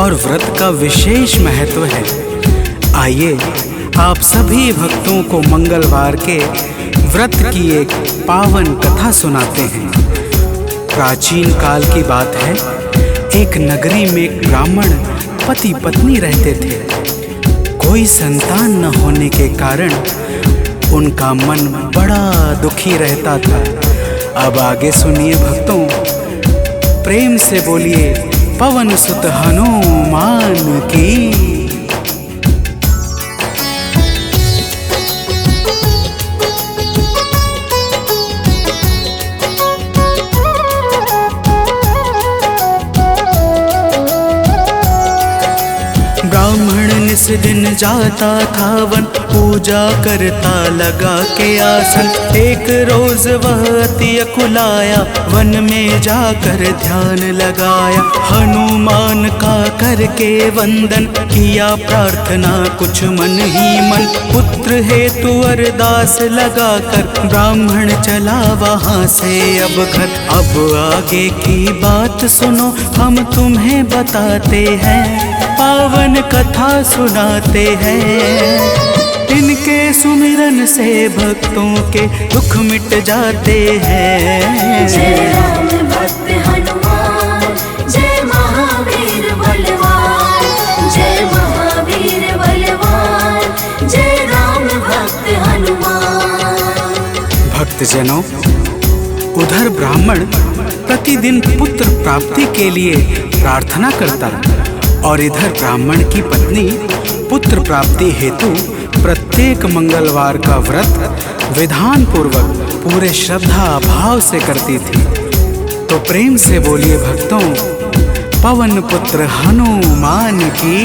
Speaker 2: और व्रत का विशेष महत्व है। आइए आप सभी भक्तों को मंगलवार के व्रत की एक पावन कथा सुनाते हैं। प्राचीन काल की बात है, एक नगरी में एक ब्राह्मण पति पत्नी रहते थे। कोई संतान न होने के कारण उनका मन बड़ा दुखी रहता था। अब आगे सुनिए भक्तों, प्रेम से बोलिए पवन सुत हनुमान की। ब्राह्मण निस दिन जाता था वन, पूजा करता लगा के आसन। एक रोज वह अति अकुलाया, वन में जाकर ध्यान लगाया। हनुमान का करके वंदन, किया प्रार्थना कुछ मन ही मन। पुत्र हेतु अरदास लगाकर, ब्राह्मण चला वहाँ से अब घर। अब आगे की बात सुनो, हम तुम्हें बताते हैं, पावन कथा सुनाते हैं। इनके सुमिरन से भक्तों के दुख मिट जाते हैं।
Speaker 3: जय राम भक्त हनुमान, जय महावीर बलवान, जय महावीर बलवान, जय राम भक्त हनुमान।
Speaker 2: भक्तजनों, उधर ब्राह्मण प्रतिदिन पुत्र प्राप्ति के लिए प्रार्थना करता और इधर ब्राह्मण की पत्नी पुत्र प्राप्ति हेतु प्रत्येक मंगलवार का व्रत विधान पूर्वक पूरे श्रद्धा भाव से करती थी। तो प्रेम से बोलिए भक्तों, पवन पुत्र हनुमान की।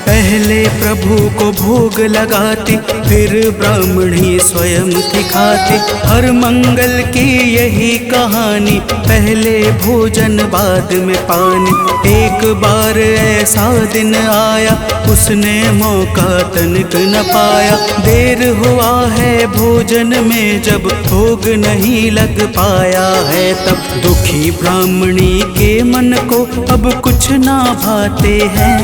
Speaker 2: पहले प्रभु को भोग लगाती, फिर ब्राह्मणी स्वयं थी खाती। हर मंगल की यही कहानी, पहले भोजन बाद में पानी। एक बार ऐसा दिन आया, उसने मौका तनिक न पाया। देर हुआ है भोजन में, जब भोग नहीं लग पाया है तब। दुखी ब्राह्मणी के मन को अब कुछ ना भाते हैं,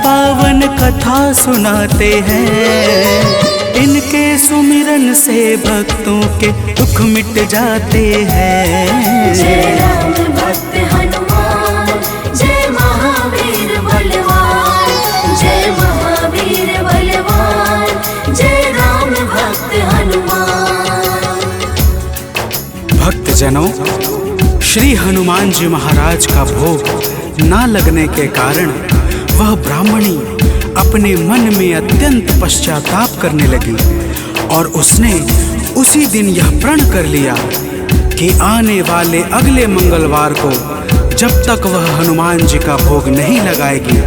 Speaker 2: पावन कथा सुनाते हैं। इनके सुमिरन से भक्तों के दुख मिट जाते हैं।
Speaker 3: जय राम भक्त हनुमान, जय महावीर बलवान, जय
Speaker 2: भक्तजनों, श्री हनुमान जी महाराज का भोग ना लगने के कारण वह ब्राह्मणी अपने मन में अत्यंत पश्चाताप करने लगी और उसने उसी दिन यह प्रण कर लिया कि आने वाले अगले मंगलवार को जब तक वह हनुमान जी का भोग नहीं लगाएगी,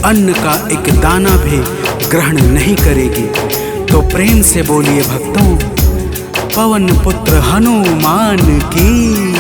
Speaker 2: अन्न का एक दाना भी ग्रहण नहीं करेगी। तो प्रेम से बोलिए भक्तों, पवन पुत्र हनुमान की।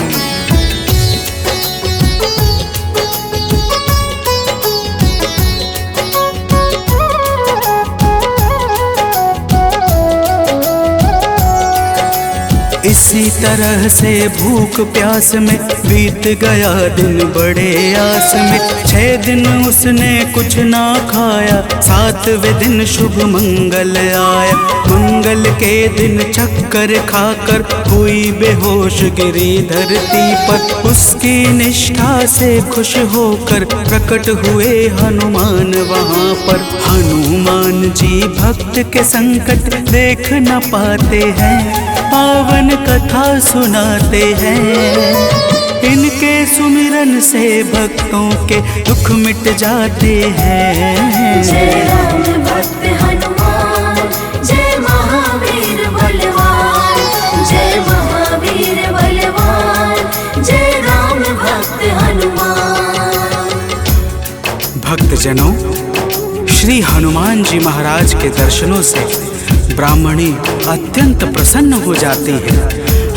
Speaker 2: इसी तरह से भूख प्यास में बीत गया दिन बड़े आस में। 6 दिन उसने कुछ ना खाया, 7वें दिन शुभ मंगल आया। मंगल के दिन चक्कर खाकर हुई बेहोश गिरी धरती पर। उसकी निष्ठा से खुश होकर प्रकट हुए हनुमान वहाँ पर। हनुमान जी भक्त के संकट देख न पाते हैं, पावन कथा सुनाते हैं। इनके सुमिरन से भक्तों के दुख मिट जाते हैं।
Speaker 3: जय राम भक्त हनुमान, जय महावीर बलवान, जय महावीर बलवान, जय राम भक्त हनुमान।
Speaker 2: भक्तजनों, श्री हनुमान जी महाराज के दर्शनों से ब्राह्मणी अत्यंत प्रसन्न हो जाती है।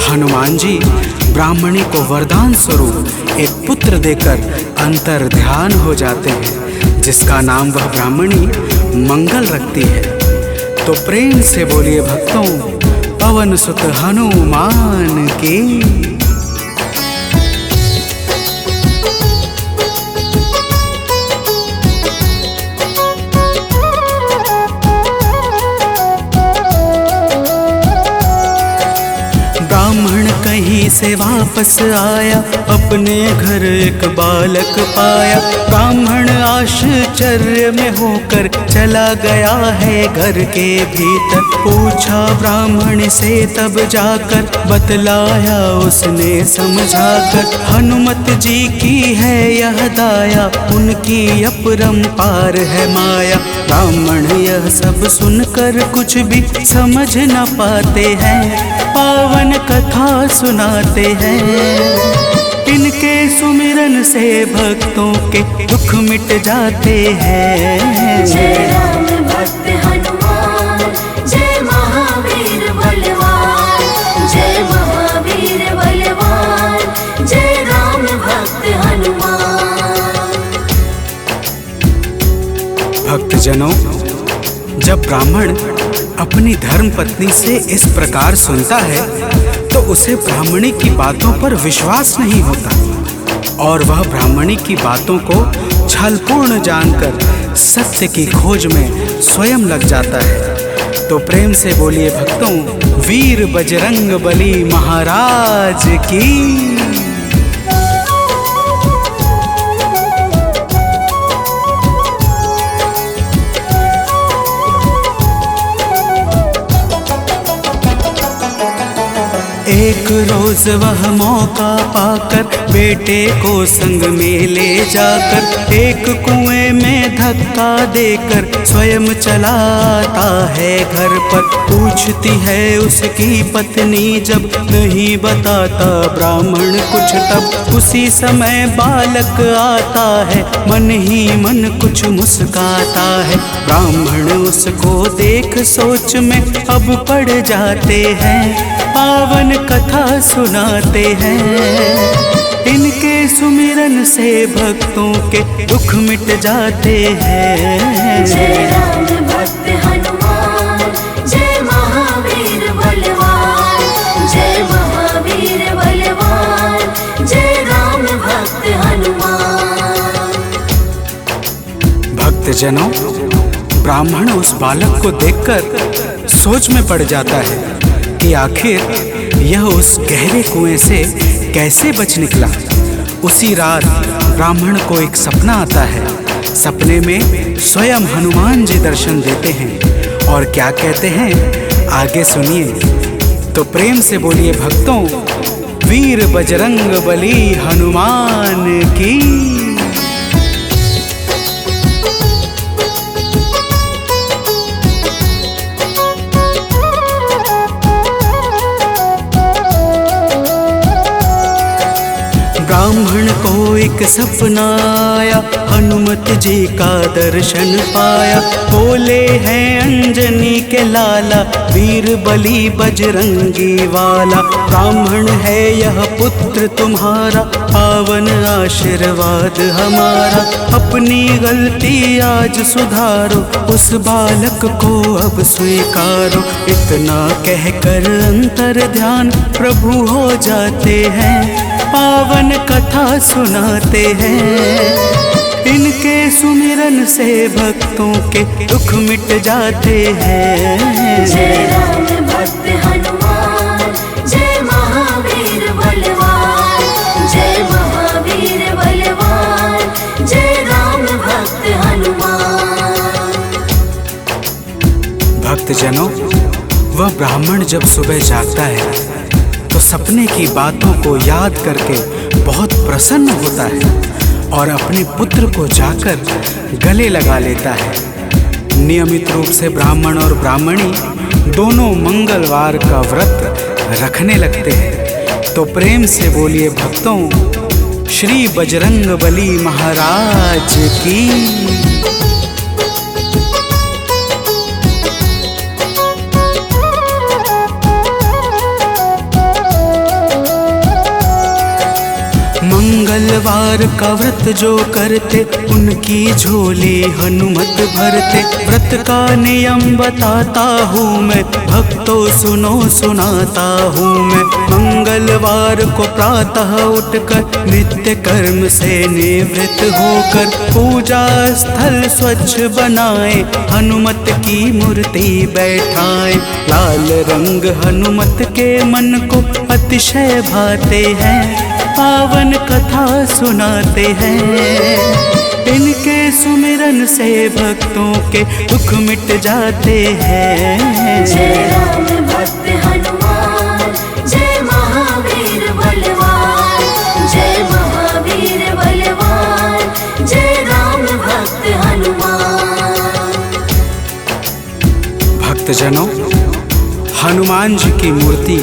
Speaker 2: हनुमान जी ब्राह्मणी को वरदान स्वरूप एक पुत्र देकर अंतर ध्यान हो जाते हैं, जिसका नाम वह ब्राह्मणी मंगल रखती है। तो प्रेम से बोलिए भक्तों, पवन सुत हनुमान की। ब्राह्मण कहीं से वापस आया, अपने घर एक बालक पाया। ब्राह्मण आश्चर्य में होकर चला गया है घर के भीतर। पूछा ब्राह्मण से तब जाकर, बतलाया उसने समझाकर। हनुमत जी की है यह दाया, उनकी अपरंपार है माया। ब्राह्मण यह सब सुनकर कुछ भी समझ न पाते हैं, पावन कथा सुनाते हैं। इनके सुमिरन से भक्तों के दुख मिट जाते हैं।
Speaker 3: जय राम भक्त हनुमान, जय महावीर बलवान, जय महावीर बलवान, जय राम भक्त हनुमान।
Speaker 2: भक्तजनों, जब ब्राह्मण अपनी धर्म पत्नी से इस प्रकार सुनता है तो उसे ब्राह्मणी की बातों पर विश्वास नहीं होता और वह ब्राह्मणी की बातों को छलपूर्ण जानकर सत्य की खोज में स्वयं लग जाता है। तो प्रेम से बोलिए भक्तों, वीर बजरंग बली महाराज की। एक रोज वह मौका पाकर बेटे को संग में ले जाकर एक कुएं में धक्का देकर स्वयं चलाता है घर पर। पूछती है उसकी पत्नी जब, नहीं बताता ब्राह्मण कुछ तब। उसी समय बालक आता है, मन ही मन कुछ मुस्काता है। ब्राह्मण उसको देख सोच में अब पड़ जाते हैं, पावन कथा सुनाते हैं। इनके सुमिरन से भक्तों के दुख मिट जाते हैं।
Speaker 3: जय राम भक्त हनुमान, जय महावीर बलवान, जय महावीर बलवान, जय राम भक्त हनुमान।
Speaker 2: भक्तजनों, ब्राह्मण उस बालक को देखकर सोच में पड़ जाता है कि आखिर यह उस गहरे कुएं से कैसे बच निकला। उसी रात ब्राह्मण को एक सपना आता है। सपने में स्वयं हनुमान जी दर्शन देते हैं और क्या कहते हैं, आगे सुनिए। तो प्रेम से बोलिए भक्तों, वीर बजरंग बली हनुमान की। ब्राह्मण को एक सपना आया, हनुमत जी का दर्शन पाया। बोले हैं अंजनी के लाला, वीर बली बजरंगी वाला। ब्राह्मण है यह पुत्र तुम्हारा, पावन आशीर्वाद हमारा। अपनी गलती आज सुधारो, उस बालक को अब स्वीकारो। इतना कहकर अंतर ध्यान प्रभु हो जाते हैं, पावन कथा सुनाते हैं। इनके सुमिरन से भक्तों के दुख मिट जाते हैं।
Speaker 3: जय राम भक्त हनुमान, जय महावीर बलवान, जय महावीर बलवान, जय राम भक्त हनुमान।
Speaker 2: भक्तजनों, वह ब्राह्मण जब सुबह जागता है तो सपने की बातों को याद करके बहुत प्रसन्न होता है और अपने पुत्र को जाकर गले लगा लेता है। नियमित रूप से ब्राह्मण और ब्राह्मणी दोनों मंगलवार का व्रत रखने लगते हैं। तो प्रेम से बोलिए भक्तों, श्री बजरंग बली महाराज की। मंगलवार का व्रत जो करते, उनकी झोली हनुमत भरते। व्रत का नियम बताता हूँ मैं, भक्तों सुनो सुनाता हूँ मैं। मंगलवार को प्रातः उठकर नित्य कर्म से निवृत्त होकर पूजा स्थल स्वच्छ बनाए, हनुमत की मूर्ति बैठाए। लाल रंग हनुमत के मन को अतिशय भाते हैं, पावन कथा सुनाते हैं। इनके सुमिरन से भक्तों के दुख मिट जाते हैं।
Speaker 3: जय राम भक्त हनुमान, जय महावीर बलवान, जय महावीर बलवान, जय राम भक्त हनुमान।
Speaker 2: भक्तजनों, हनुमान जी की मूर्ति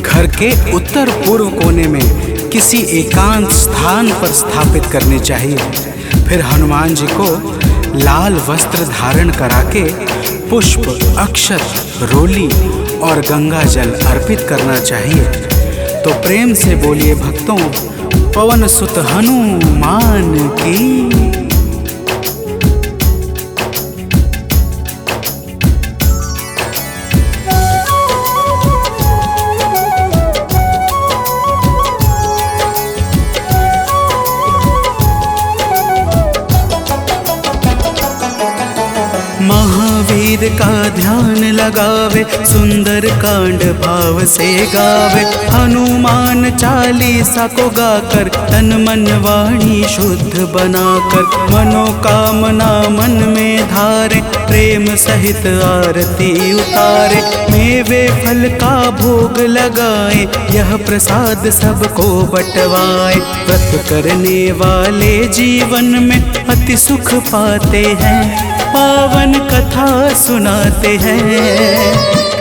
Speaker 2: घर के उत्तर पूर्व कोने में किसी एकांत स्थान पर स्थापित करनी चाहिए। फिर हनुमान जी को लाल वस्त्र धारण करा के पुष्प, अक्षत, रोली और गंगा जल अर्पित करना चाहिए। तो प्रेम से बोलिए भक्तों, पवन सुत हनुमान की। महावीर का ध्यान लगावे, सुंदर कांड भाव से गावे। हनुमान चालीसा को गाकर तन मन वाणी शुद्ध बनाकर, मनोकामना मन में धारे, प्रेम सहित आरती उतारे। मेवे फल का भोग लगाए, यह प्रसाद सबको बंटवाए। व्रत करने वाले जीवन में अति सुख पाते हैं, पावन कथा सुनाते हैं।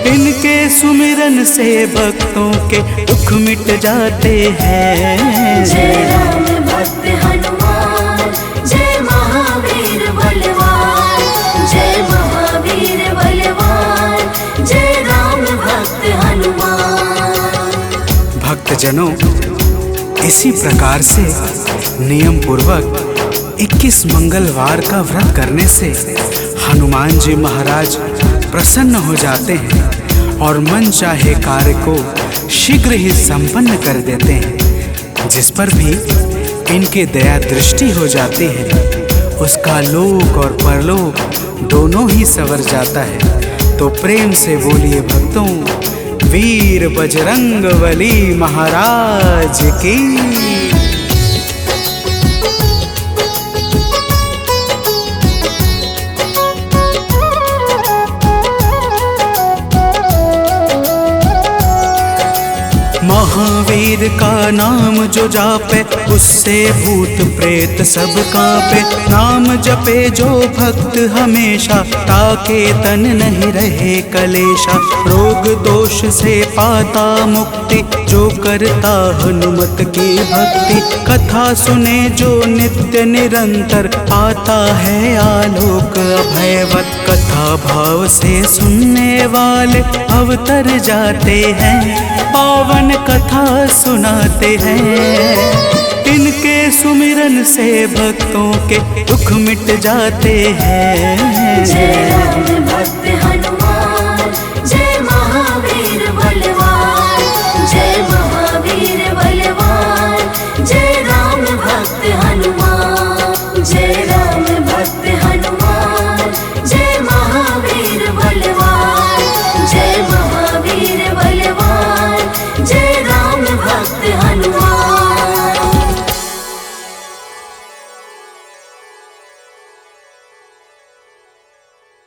Speaker 2: इनके सुमिरन से भक्तों के दुख मिट जाते हैं।
Speaker 3: जय राम भक्त हनुमान, जय महावीर बलवान, जय महावीर बलवान, जय राम भक्त हनुमान।
Speaker 2: भक्तजनों, इसी प्रकार से नियम पूर्वक 21 मंगलवार का व्रत करने से हनुमान जी महाराज प्रसन्न हो जाते हैं और मन चाहे कार्य को शीघ्र ही संपन्न कर देते हैं। जिस पर भी इनके दया दृष्टि हो जाती है, उसका लोक और परलोक दोनों ही संवर जाता है। तो प्रेम से बोलिए भक्तों, वीर बजरंग बली महाराज की। महावीर महावीर का नाम जो जापे उससे भूत प्रेत सब कांपे। नाम जपे जो भक्त हमेशा ताके तन नहीं रहे कलेशा। रोग दोष से पाता मुक्ति जो करता हनुमत की भक्ति। कथा सुने जो नित्य निरंतर पाता है आलोक अभयवत। कथा भाव से सुनने वाले अवतर जाते हैं पावन कथा सुनाते हैं। इनके सुमिरन से भक्तों के दुख मिट जाते हैं।
Speaker 3: जय राम भक्त